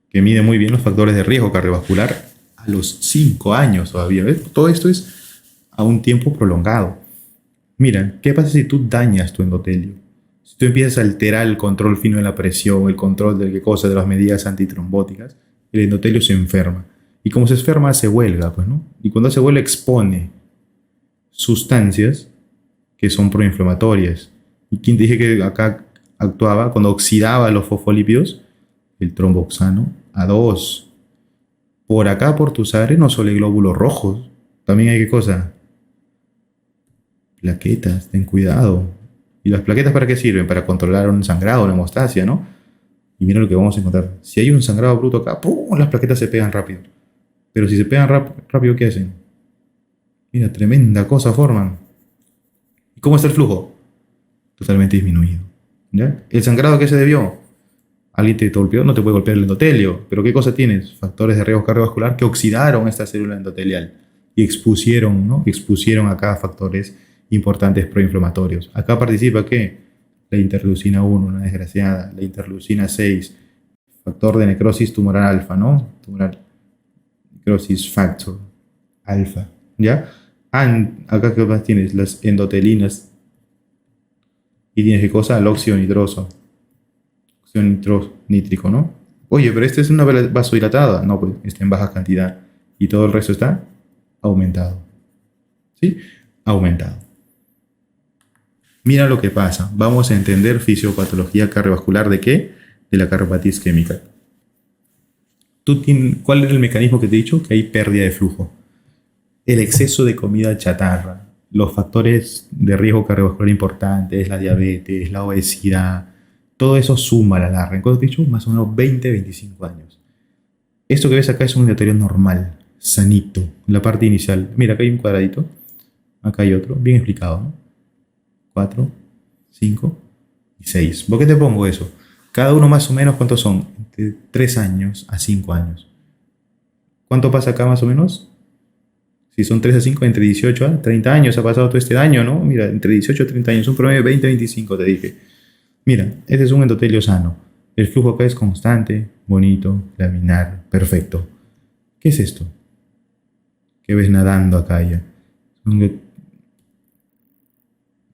que mide muy bien los factores de riesgo cardiovascular a los 5 años todavía. ¿Ves? Todo esto es a un tiempo prolongado. Mira, ¿qué pasa si tú dañas tu endotelio? Si tú empiezas a alterar el control fino de la presión, el control de qué cosa, de las medidas antitrombóticas, el endotelio se enferma. Y como se enferma, hace huelga, pues, ¿no? Y cuando hace huelga, expone sustancias que son proinflamatorias. ¿Y quién te dije que acá actuaba? Cuando oxidaba los fosfolípidos, el tromboxano A2. Por acá, por tu sangre, no solo hay glóbulos rojos. También hay qué cosa. Plaquetas, ten cuidado. ¿Y las plaquetas para qué sirven? Para controlar un sangrado, una hemostasia, ¿no? Y mira lo que vamos a encontrar. Si hay un sangrado bruto acá, ¡pum!, las plaquetas se pegan rápido. Pero si se pegan rápido, ¿qué hacen? Mira, tremenda cosa forman. ¿Y cómo está el flujo? Totalmente disminuido. ¿Ya? ¿El sangrado a qué se debió? Alguien te golpeó, no te puede golpear el endotelio. ¿Pero qué cosa tienes? Factores de riesgo cardiovascular que oxidaron esta célula endotelial. y expusieron, ¿no? Expusieron acá factores importantes proinflamatorios. Acá participa ¿qué? La interleucina 1, una desgraciada, la interleucina 6, factor de necrosis tumoral alfa, ¿no? Tumoral necrosis factor alfa, ¿ya? Acá qué más tienes, las endotelinas y tienes qué cosa, el óxido nitroso, óxido nítrico, ¿no? Oye, pero este es una vasodilatada, no, pues está en baja cantidad y todo el resto está aumentado, ¿sí? Aumentado. Mira lo que pasa. Vamos a entender fisiopatología cardiovascular de qué? De la cardiopatía isquémica. ¿Cuál era el mecanismo que te he dicho? Que hay pérdida de flujo. El exceso de comida chatarra, los factores de riesgo cardiovascular importantes, la diabetes, la obesidad, todo eso suma a la larga. ¿Cuánto te he dicho? Más o menos 20-25 años. Esto que ves acá es un endotelium normal, sanito, la parte inicial. Mira, acá hay un cuadradito, acá hay otro, bien explicado, ¿no? 4, 5 y 6. ¿Por qué te pongo eso? Cada uno más o menos, ¿cuántos son? De 3 años a 5 años. ¿Cuánto pasa acá más o menos? Si son 3 a 5, entre 18 a 30 años ha pasado todo este año, ¿no? Mira, entre 18 a 30 años, un promedio de 20-25 te dije. Mira, este es un endotelio sano. El flujo acá es constante, bonito, laminar, perfecto. ¿Qué es esto? ¿Qué ves nadando acá ya?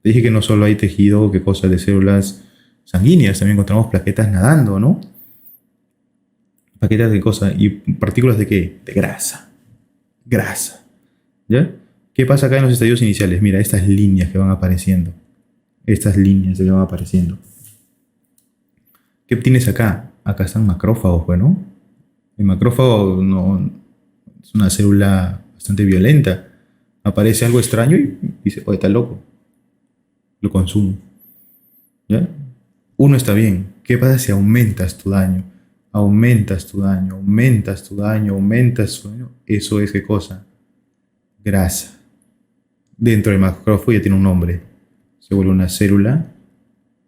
Te dije que no solo hay tejido, que cosas de células sanguíneas, también encontramos plaquetas nadando, ¿no? Plaquetas de cosas, ¿y partículas de qué? De grasa. Grasa. ¿Ya? ¿Qué pasa acá en los estadios iniciales? Mira, estas líneas que van apareciendo. Estas líneas que van apareciendo. ¿Qué tienes acá? Acá están macrófagos, bueno. El macrófago no, es una célula bastante violenta. Aparece algo extraño y dice, oye, está loco. Lo consumo. ¿Ya? Uno está bien. ¿Qué pasa si aumentas tu daño? Aumentas tu daño, aumentas tu daño, aumentas tu daño. Eso es ¿qué cosa? Grasa. Dentro del macrófago ya tiene un nombre. Se vuelve una célula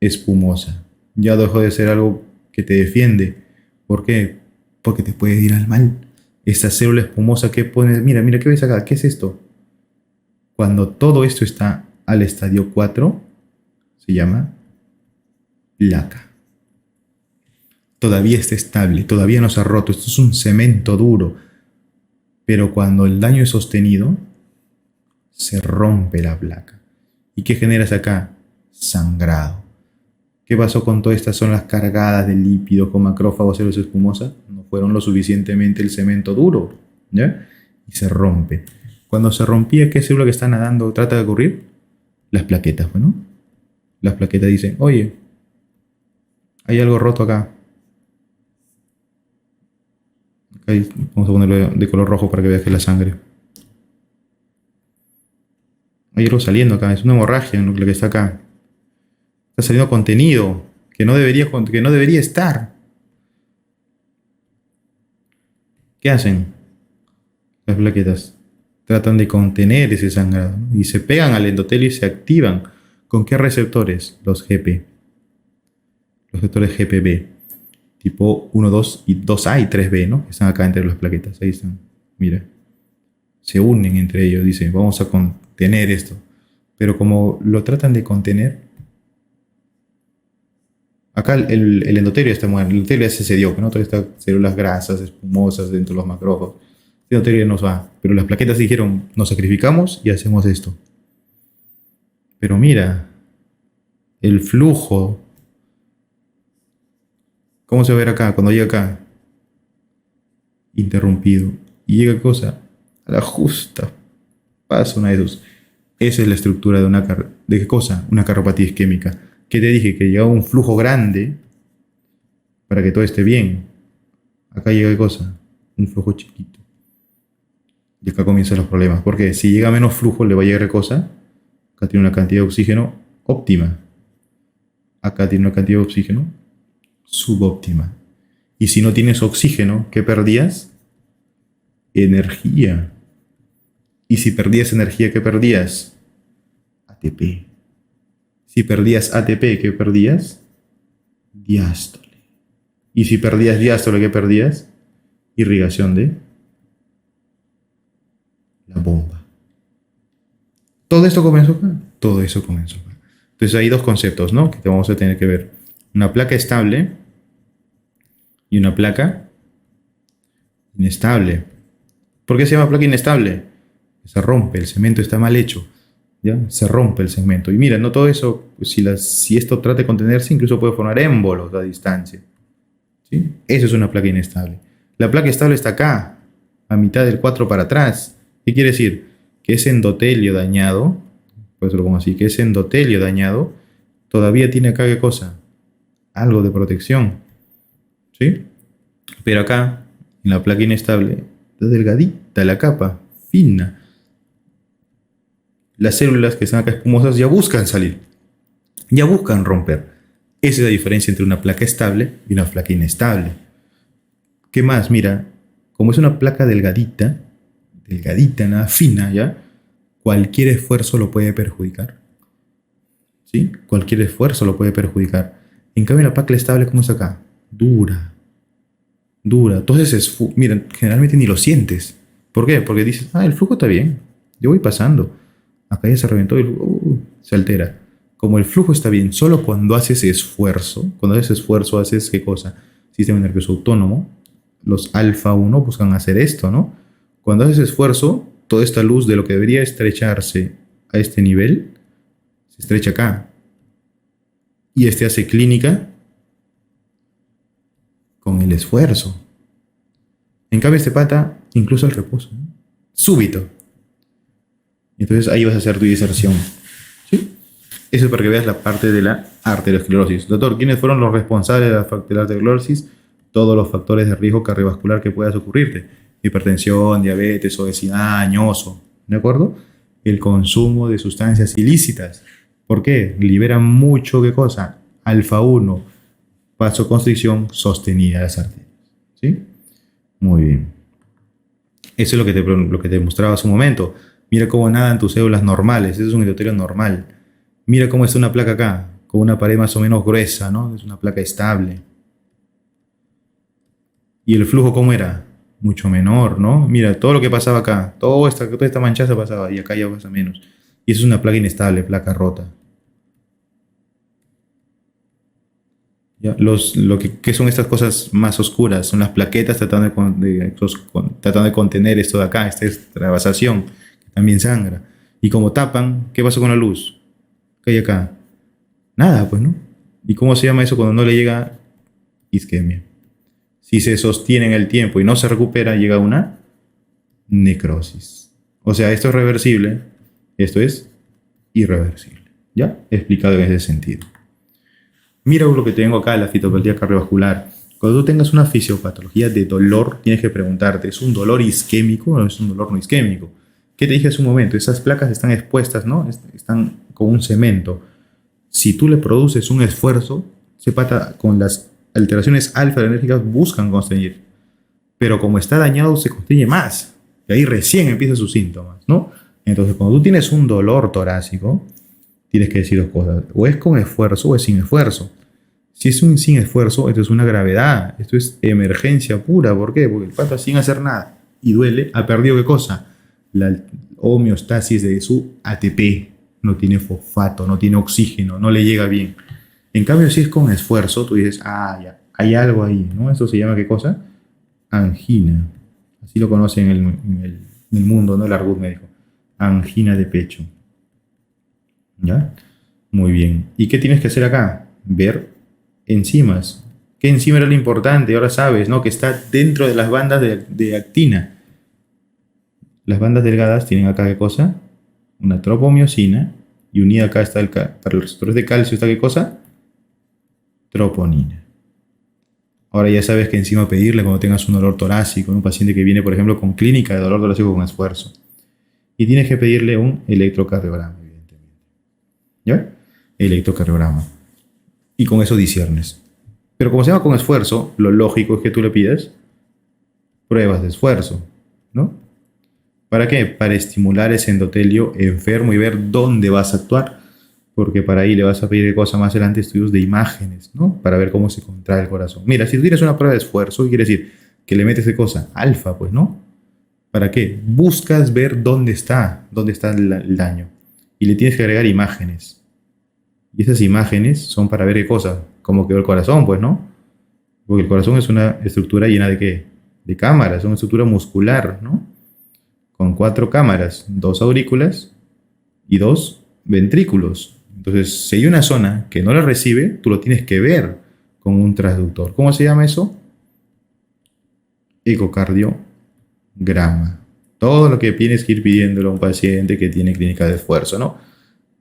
espumosa. Ya dejó de ser algo que te defiende. ¿Por qué? Porque te puede ir al mal. Esta célula espumosa que pones, mira, ¿qué ves acá? ¿Qué es esto? Cuando todo esto está al estadio 4, se llama placa. Todavía está estable, todavía no se ha roto. Esto es un cemento duro. Pero cuando el daño es sostenido, se rompe la placa. ¿Y qué generas acá? Sangrado. ¿Qué pasó con todas estas zonas cargadas de lípidos con macrófagos, células espumosas? No fueron lo suficientemente el cemento duro, ¿ya? Y se rompe. Cuando se rompía, ¿qué célula que está nadando trata de ocurrir? Las plaquetas, bueno. Las plaquetas dicen, oye, hay algo roto acá. Vamos a ponerlo de color rojo para que veas que es la sangre. Hay algo saliendo acá, es una hemorragia lo que está acá. Está saliendo contenido que no debería estar. ¿Qué hacen? Las plaquetas tratan de contener ese sangrado, ¿no? Y se pegan al endotelio y se activan. ¿Con qué receptores? Los GP. Los receptores GPB. Tipo 1, 2 y 2A y 3B, ¿no? Están acá entre las plaquetas. Ahí están. Mira. Se unen entre ellos. Dicen, vamos a contener esto. Pero como lo tratan de contener, acá el endotelio está muerto. El endotelio ya se cedió, ¿no? Todas estas células grasas, espumosas dentro de los macrófagos. El endotelio nos va. Pero las plaquetas dijeron, nos sacrificamos y hacemos esto. Pero mira, el flujo. ¿Cómo se va a ver acá? Cuando llega acá. Interrumpido. Y llega cosa. A la justa. Pasa una de esos. Esa es la estructura de una ¿de qué cosa? Una cardiopatía isquémica. ¿Qué te dije? Que llega un flujo grande para que todo esté bien. Acá llega qué cosa? Un flujo chiquito. Y acá comienzan los problemas. Porque si llega menos flujo, le va a llegar qué cosa. Acá tiene una cantidad de oxígeno óptima. Acá tiene una cantidad de oxígeno subóptima. Y si no tienes oxígeno, ¿qué perdías? Energía. Y si perdías energía, ¿qué perdías? ATP. Si perdías ATP, ¿qué perdías? Diástole. Y si perdías diástole, ¿qué perdías? Irrigación de la bomba. Todo esto comenzó acá. Todo eso comenzó acá. Entonces hay dos conceptos, ¿no? Que te vamos a tener que ver. Una placa estable y una placa inestable. ¿Por qué se llama placa inestable? Se rompe, el cemento está mal hecho. ¿Ya? Se rompe el cemento. Y mira, no todo eso, pues si esto trata de contenerse, incluso puede formar émbolos a distancia. ¿Sí? Eso es una placa inestable. La placa estable está acá, a mitad del 4 para atrás. ¿Qué quiere decir? Que ese endotelio dañado, pues lo pongo así, que ese endotelio dañado todavía tiene acá, ¿qué cosa? Algo de protección. ¿Sí? Pero acá, en la placa inestable, está delgadita la capa, fina. Las células que están acá espumosas ya buscan salir, ya buscan romper. Esa es la diferencia entre una placa estable y una placa inestable. ¿Qué más? Mira, como es una placa delgadita, nada fina, ¿ya? Cualquier esfuerzo lo puede perjudicar. ¿Sí? Cualquier esfuerzo lo puede perjudicar. En cambio, la placa estable, ¿cómo es acá? Dura. Entonces, mira, generalmente ni lo sientes. ¿Por qué? Porque dices, el flujo está bien, yo voy pasando. Acá ya se reventó y se altera. Como el flujo está bien, solo cuando haces esfuerzo, haces ¿qué cosa? Sistema nervioso autónomo. Los alfa 1 buscan hacer esto, ¿no? Cuando haces esfuerzo, toda esta luz de lo que debería estrecharse a este nivel, se estrecha acá. Y este hace clínica con el esfuerzo. En cambio, este pata, incluso el reposo, ¿no? Súbito. Entonces ahí vas a hacer tu diserción. ¿Sí? Eso es para que veas la parte de la arteriosclerosis. Doctor, ¿quiénes fueron los responsables de la arteriosclerosis? Todos los factores de riesgo cardiovascular que puedas ocurrirte. Hipertensión, diabetes, obesidad, añoso. ¿De acuerdo? El consumo de sustancias ilícitas. ¿Por qué? Liberan mucho, ¿qué cosa? Alfa 1. Vasoconstricción sostenida de las arterias. ¿Sí? Muy bien. Eso es lo que te mostraba hace un momento. Mira cómo nadan tus células normales. Eso es un endotelio normal. Mira cómo está una placa acá, con una pared más o menos gruesa, ¿no? Es una placa estable. ¿Y el flujo cómo era? Mucho menor, ¿no? Mira, todo lo que pasaba acá, toda esta manchaza pasaba y acá ya pasa menos. Y eso es una placa inestable, placa rota. ¿Ya? ¿Qué son estas cosas más oscuras? Son las plaquetas tratando de contener esto de acá, esta extravasación, que también sangra. Y como tapan, ¿qué pasa con la luz? ¿Qué hay acá? Nada, pues, ¿no? ¿Y cómo se llama eso cuando no le llega isquemia? Si se sostiene en el tiempo y no se recupera, llega una necrosis. O sea, esto es reversible, esto es irreversible. ¿Ya? Explicado en ese sentido. Mira lo que tengo acá, la fitopatía cardiovascular. Cuando tú tengas una fisiopatología de dolor, tienes que preguntarte, ¿es un dolor isquémico o es un dolor no isquémico? ¿Qué te dije hace un momento? Esas placas están expuestas, ¿no? Están con un cemento. Si tú le produces un esfuerzo, ese pata con las alteraciones alfa-adrenérgicas buscan constreñir. Pero como está dañado, se constriñe más. Y ahí recién empiezan sus síntomas, ¿no? Entonces, cuando tú tienes un dolor torácico, tienes que decir dos cosas. O es con esfuerzo o es sin esfuerzo. Si es un sin esfuerzo, esto es una gravedad. Esto es emergencia pura. ¿Por qué? Porque el pata sin hacer nada y duele, ha perdido ¿qué cosa? La homeostasis de su ATP. No tiene fosfato, no tiene oxígeno, no le llega bien. En cambio, si es con esfuerzo, tú dices, ya, hay algo ahí, ¿no? Esto se llama ¿qué cosa? Angina. Así lo conocen en el mundo, ¿no? El argot médico. Angina de pecho. ¿Ya? Muy bien. ¿Y qué tienes que hacer acá? Ver enzimas. ¿Qué enzima era lo importante? Ahora sabes, ¿no? Que está dentro de las bandas de actina. Las bandas delgadas tienen acá ¿qué cosa? Una tropomiosina. Y unida acá está para los receptores de calcio está ¿qué cosa? Troponina. Ahora ya sabes qué enzima pedirle cuando tengas un dolor torácico, un paciente que viene, por ejemplo, con clínica de dolor torácico con esfuerzo. Y tienes que pedirle un electrocardiograma, evidentemente. ¿Ya? Electrocardiograma. Y con eso disiernes. Pero como se llama con esfuerzo, lo lógico es que tú le pidas pruebas de esfuerzo, ¿no? ¿Para qué? Para estimular ese endotelio enfermo y ver dónde vas a actuar. Porque para ahí le vas a pedir cosas más adelante, estudios de imágenes, ¿no? Para ver cómo se contrae el corazón. Mira, si tú tienes una prueba de esfuerzo, ¿qué quiere decir? Que le metes de cosa, alfa, pues, ¿no? ¿Para qué? Buscas ver dónde está el daño. y le tienes que agregar imágenes. Y esas imágenes son para ver qué cosa, cómo quedó el corazón, pues, ¿no? Porque el corazón es una estructura llena de ¿qué? De cámaras, es una estructura muscular, ¿no? Con 4 cámaras, 2 aurículas y 2 ventrículos. Entonces, si hay una zona que no la recibe, tú lo tienes que ver con un transductor. ¿Cómo se llama eso? Ecocardiograma. Todo lo que tienes que ir pidiéndolo a un paciente que tiene clínica de esfuerzo, ¿no?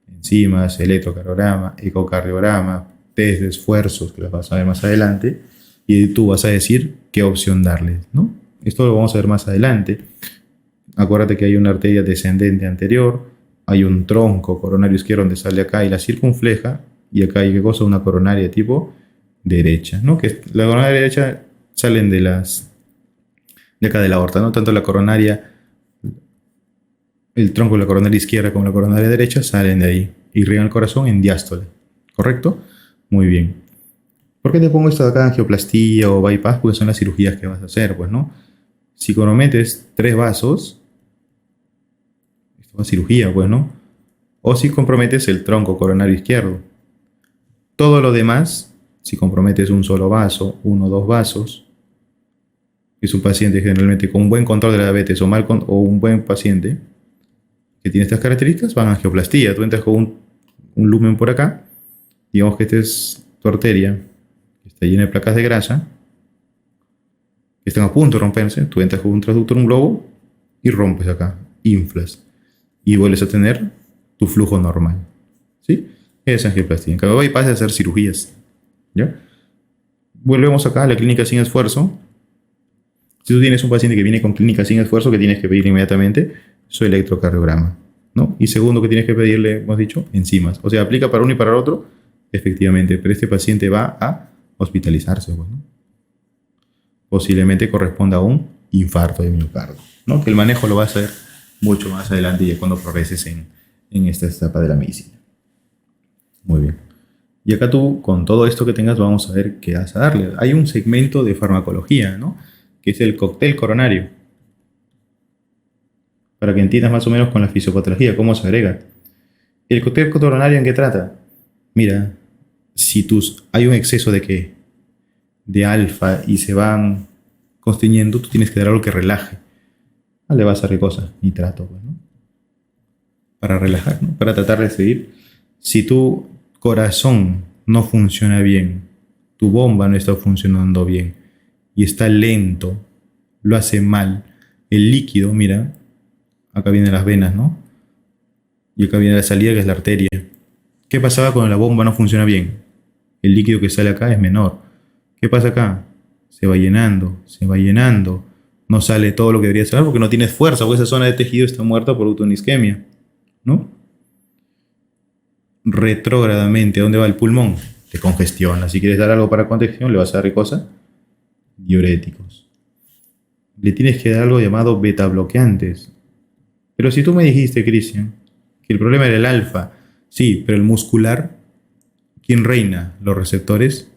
Enzimas, electrocardiograma, ecocardiograma, test de esfuerzos, que las vas a ver más adelante, y tú vas a decir qué opción darles, ¿no? Esto lo vamos a ver más adelante. Acuérdate que hay una arteria descendente anterior, hay un tronco coronario izquierdo donde sale acá y la circunfleja, y acá hay ¿qué cosa? Una coronaria de tipo derecha, ¿no? Que la coronaria derecha salen de acá de la aorta, ¿no? Tanto la coronaria, el tronco de la coronaria izquierda como la coronaria derecha salen de ahí, irrigan el corazón en diástole, ¿correcto? Muy bien. ¿Por qué te pongo esto de acá, angioplastía o bypass? Porque son las cirugías que vas a hacer, pues, ¿no? Si comprometes 3 vasos, esto es cirugía, pues, ¿no? O si comprometes el tronco coronario izquierdo. Todo lo demás, si comprometes un solo vaso, 1 o 2 vasos, es un paciente generalmente con un buen control de la diabetes o un buen paciente que tiene estas características, van a angioplastía. Tú entras con un lumen por acá, digamos que esta es tu arteria, que está llena de placas de grasa, que están a punto de romperse. Tú entras con un transductor, un globo, y rompes acá, inflas, y vuelves a tener tu flujo normal. ¿Sí? Es angioplastía. En cambio, bypass es hacer cirugías. ¿Ya? Volvemos acá a la clínica sin esfuerzo. Si tú tienes un paciente que viene con clínica sin esfuerzo, que tienes que pedir inmediatamente su electrocardiograma, ¿no? Y segundo que tienes que pedirle, hemos dicho, enzimas. O sea, aplica para uno y para el otro, efectivamente, pero este paciente va a hospitalizarse, pues, ¿no? Posiblemente corresponda a un infarto de miocardio, ¿no? Que el manejo lo va a hacer mucho más adelante y cuando progreses en esta etapa de la medicina. Muy bien. Y acá tú, con todo esto que tengas, vamos a ver qué vas a darle. Hay un segmento de farmacología, ¿no? Que es el cóctel coronario. Para que entiendas más o menos con la fisiopatología, cómo se agrega. ¿El cóctel coronario en qué trata? Mira, si hay un exceso de qué, de alfa y se van constriñendo, tú tienes que dar algo que relaje. No le vas a dar cosas, nitrato, pues, ¿no? Para relajar, ¿no? Para tratar de seguir. Si tu corazón no funciona bien, tu bomba no está funcionando bien y está lento, lo hace mal, el líquido, mira, acá vienen las venas, ¿no? Y acá viene la salida, que es la arteria. ¿Qué pasaba cuando la bomba no funciona bien? El líquido que sale acá es menor. ¿Qué pasa acá? Se va llenando. No sale todo lo que debería salir porque no tienes fuerza, porque esa zona de tejido está muerta por una isquemia, ¿no? Retrógradamente, ¿a dónde va el pulmón? Te congestiona. Si quieres dar algo para congestión, le vas a dar cosa, diuréticos. Le tienes que dar algo llamado beta bloqueantes. Pero si tú me dijiste, Cristian, que el problema era el alfa, sí, pero el muscular, ¿quién reina? Los receptores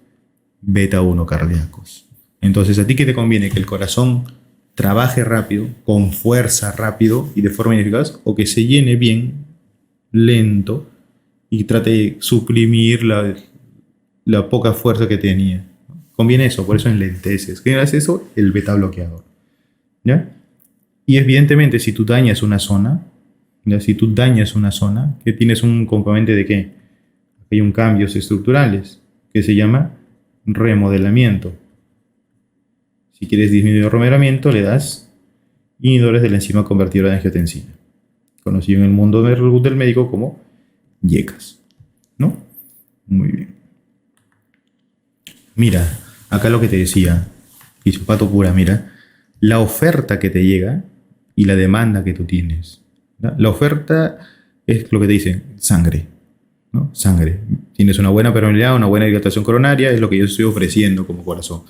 beta 1 cardíacos. Entonces, ¿a ti qué te conviene? ¿Que el corazón trabaje rápido, con fuerza rápido y de forma ineficaz? ¿O que se llene bien, lento, y trate de suprimir la poca fuerza que tenía? Conviene eso, por eso enlenteces. ¿Qué hace eso? El beta bloqueador. ¿Ya? Y evidentemente, si tú dañas una zona, ¿ya? Si tú dañas una zona, que tienes un componente de qué? Hay un cambios estructurales que se llama remodelamiento. Si quieres disminuir el remodelamiento, le das inhibidores de la enzima convertidora de angiotensina, conocido en el mundo del médico como YECAS, ¿no? Muy bien. Mira, acá lo que te decía, fisiopatía pura, mira, la oferta que te llega y la demanda que tú tienes. ¿No? La oferta es lo que te dicen, sangre, ¿no? Sangre. Tienes una buena permeabilidad, una buena dilatación coronaria, es lo que yo estoy ofreciendo como corazón.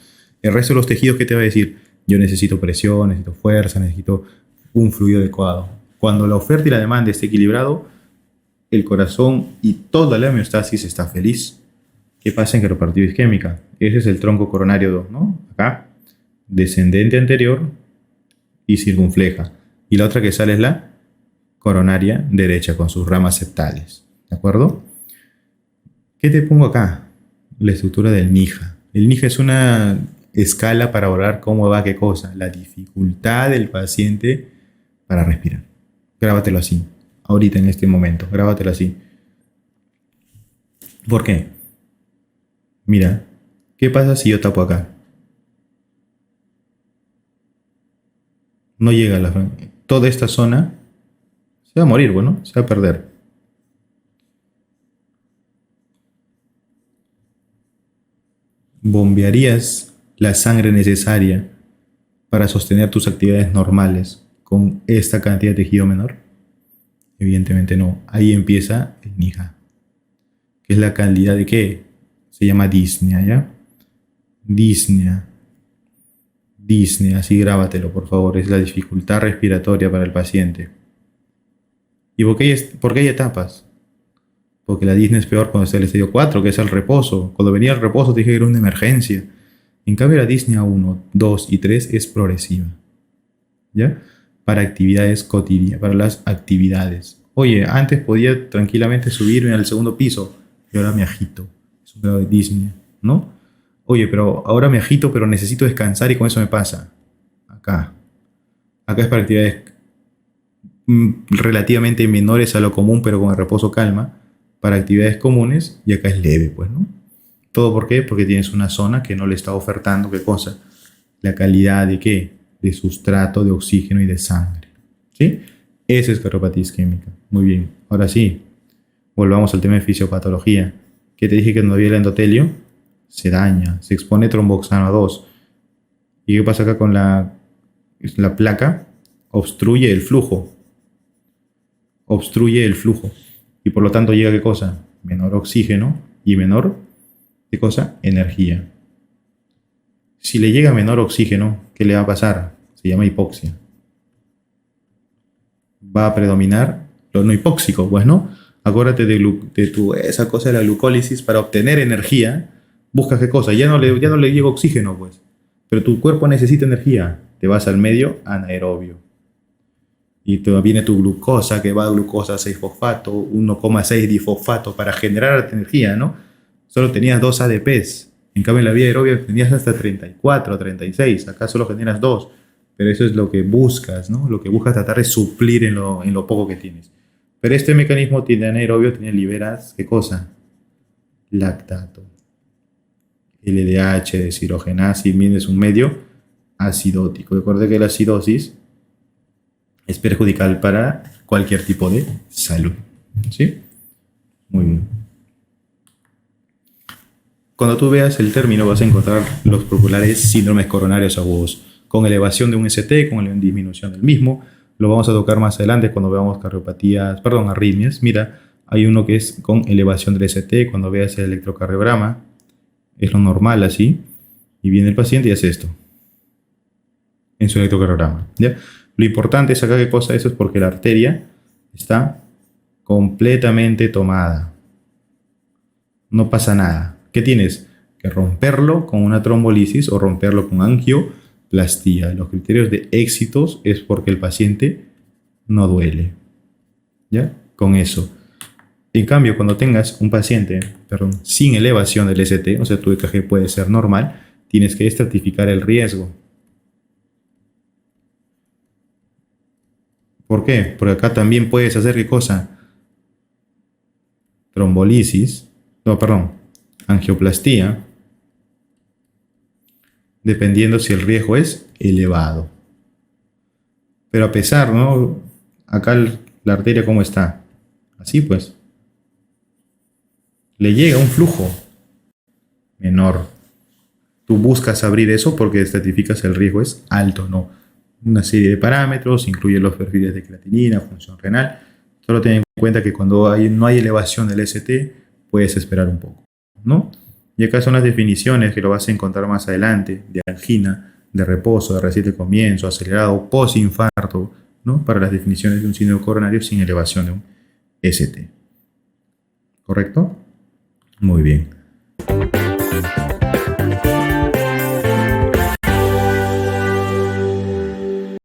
El resto de los tejidos, ¿qué te va a decir? Yo necesito presión, necesito fuerza, necesito un fluido adecuado. Cuando la oferta y la demanda esté equilibrado, el corazón y toda la homeostasis está feliz. ¿Qué pasa en queropartida isquémica? Ese es el tronco coronario 2, ¿no? Acá, descendente anterior y circunfleja. Y la otra que sale es la coronaria derecha con sus ramas septales. ¿De acuerdo? ¿Qué te pongo acá? La estructura del NIJA. El NIJA es una escala para valorar cómo va qué cosa. La dificultad del paciente para respirar. Grábatelo así. Ahorita en este momento. Grábatelo así. ¿Por qué? Mira, ¿qué pasa si yo tapo acá? No llega a la... Toda esta zona se va a morir, bueno, se va a perder. ¿Bombearías la sangre necesaria para sostener tus actividades normales con esta cantidad de tejido menor? Evidentemente no. Ahí empieza el NIJA, que es la calidad de qué? Se llama disnea, ¿ya? Disnea. Disnea, así grábatelo, por favor. Es la dificultad respiratoria para el paciente. ¿Y por qué hay etapas? Porque la disnea es peor cuando está el estadio 4, que es el reposo. Cuando venía el reposo te dije que era una emergencia. En cambio la disnea 1, 2 y 3 es progresiva. ¿Ya? Para actividades cotidianas, para las actividades. Oye, antes podía tranquilamente subirme al segundo piso y ahora me agito. Es un grado de disnea, ¿no? Oye, pero ahora me agito, pero necesito descansar y con eso me pasa. Acá. Acá es para actividades relativamente menores a lo común, pero con el reposo calma. Para actividades comunes, y acá es leve, pues, ¿no? ¿Todo por qué? Porque tienes una zona que no le está ofertando, ¿qué cosa? La calidad de ¿qué? De sustrato, de oxígeno y de sangre. ¿Sí? Eso es cardiopatía isquémica. Muy bien. Ahora sí, volvamos al tema de fisiopatología. ¿Qué te dije que no había el endotelio? Se daña, se expone tromboxano 2. ¿Y qué pasa acá con la placa? Obstruye el flujo. Obstruye el flujo. Y por lo tanto llega ¿qué cosa? Menor oxígeno y menor, ¿qué cosa? Energía. Si le llega menor oxígeno, ¿qué le va a pasar? Se llama hipoxia. Va a predominar lo no hipóxico, pues, ¿no? Acuérdate esa cosa de la glucólisis. Para obtener energía, buscas ¿qué cosa? Ya no le llega oxígeno, pues. Pero tu cuerpo necesita energía. Te vas al medio anaerobio. Y te viene tu glucosa, que va a glucosa 6-fosfato, 1,6 difosfato para generar energía, ¿no? Solo tenías 2 ADPs. En cambio, en la vía aerobia tenías hasta 34, 36. Acá solo generas 2. Pero eso es lo que buscas, ¿no? Lo que buscas tratar de suplir en lo poco que tienes. Pero este mecanismo tiene anaerobio, liberas, ¿qué cosa? Lactato. LDH, deshidrogenasa, y vienes un medio acidótico. Recuerda que la acidosis es perjudicial para cualquier tipo de salud. ¿Sí? Muy bien. Cuando tú veas el término vas a encontrar los populares síndromes coronarios agudos, con elevación de un ST, con disminución del mismo. Lo vamos a tocar más adelante cuando veamos arritmias. Mira, hay uno que es con elevación del ST, cuando veas el electrocardiograma, es lo normal así, y viene el paciente y hace esto, en su electrocardiograma, ¿ya? Lo importante es acá qué cosa, eso es porque la arteria está completamente tomada. No pasa nada. ¿Qué tienes? Que romperlo con una trombolisis o romperlo con angioplastía. Los criterios de éxitos es porque el paciente no duele. ¿Ya? Con eso. En cambio, cuando tengas un paciente, sin elevación del ST, o sea, tu EKG puede ser normal, tienes que estratificar el riesgo. ¿Por qué? Porque acá también puedes hacer ¿qué cosa? Angioplastía, dependiendo si el riesgo es elevado. Pero a pesar, ¿no? Acá la arteria, ¿cómo está? Así pues. Le llega un flujo menor. Tú buscas abrir eso porque estratificas el riesgo es alto, ¿no? Una serie de parámetros, incluye los perfiles de creatinina, función renal. Solo ten en cuenta que cuando no hay elevación del ST, puedes esperar un poco, ¿no? Y acá son las definiciones que lo vas a encontrar más adelante, de angina, de reposo, de reciente comienzo, acelerado, posinfarto, ¿no? Para las definiciones de un síndrome coronario sin elevación de un ST. ¿Correcto? Muy bien.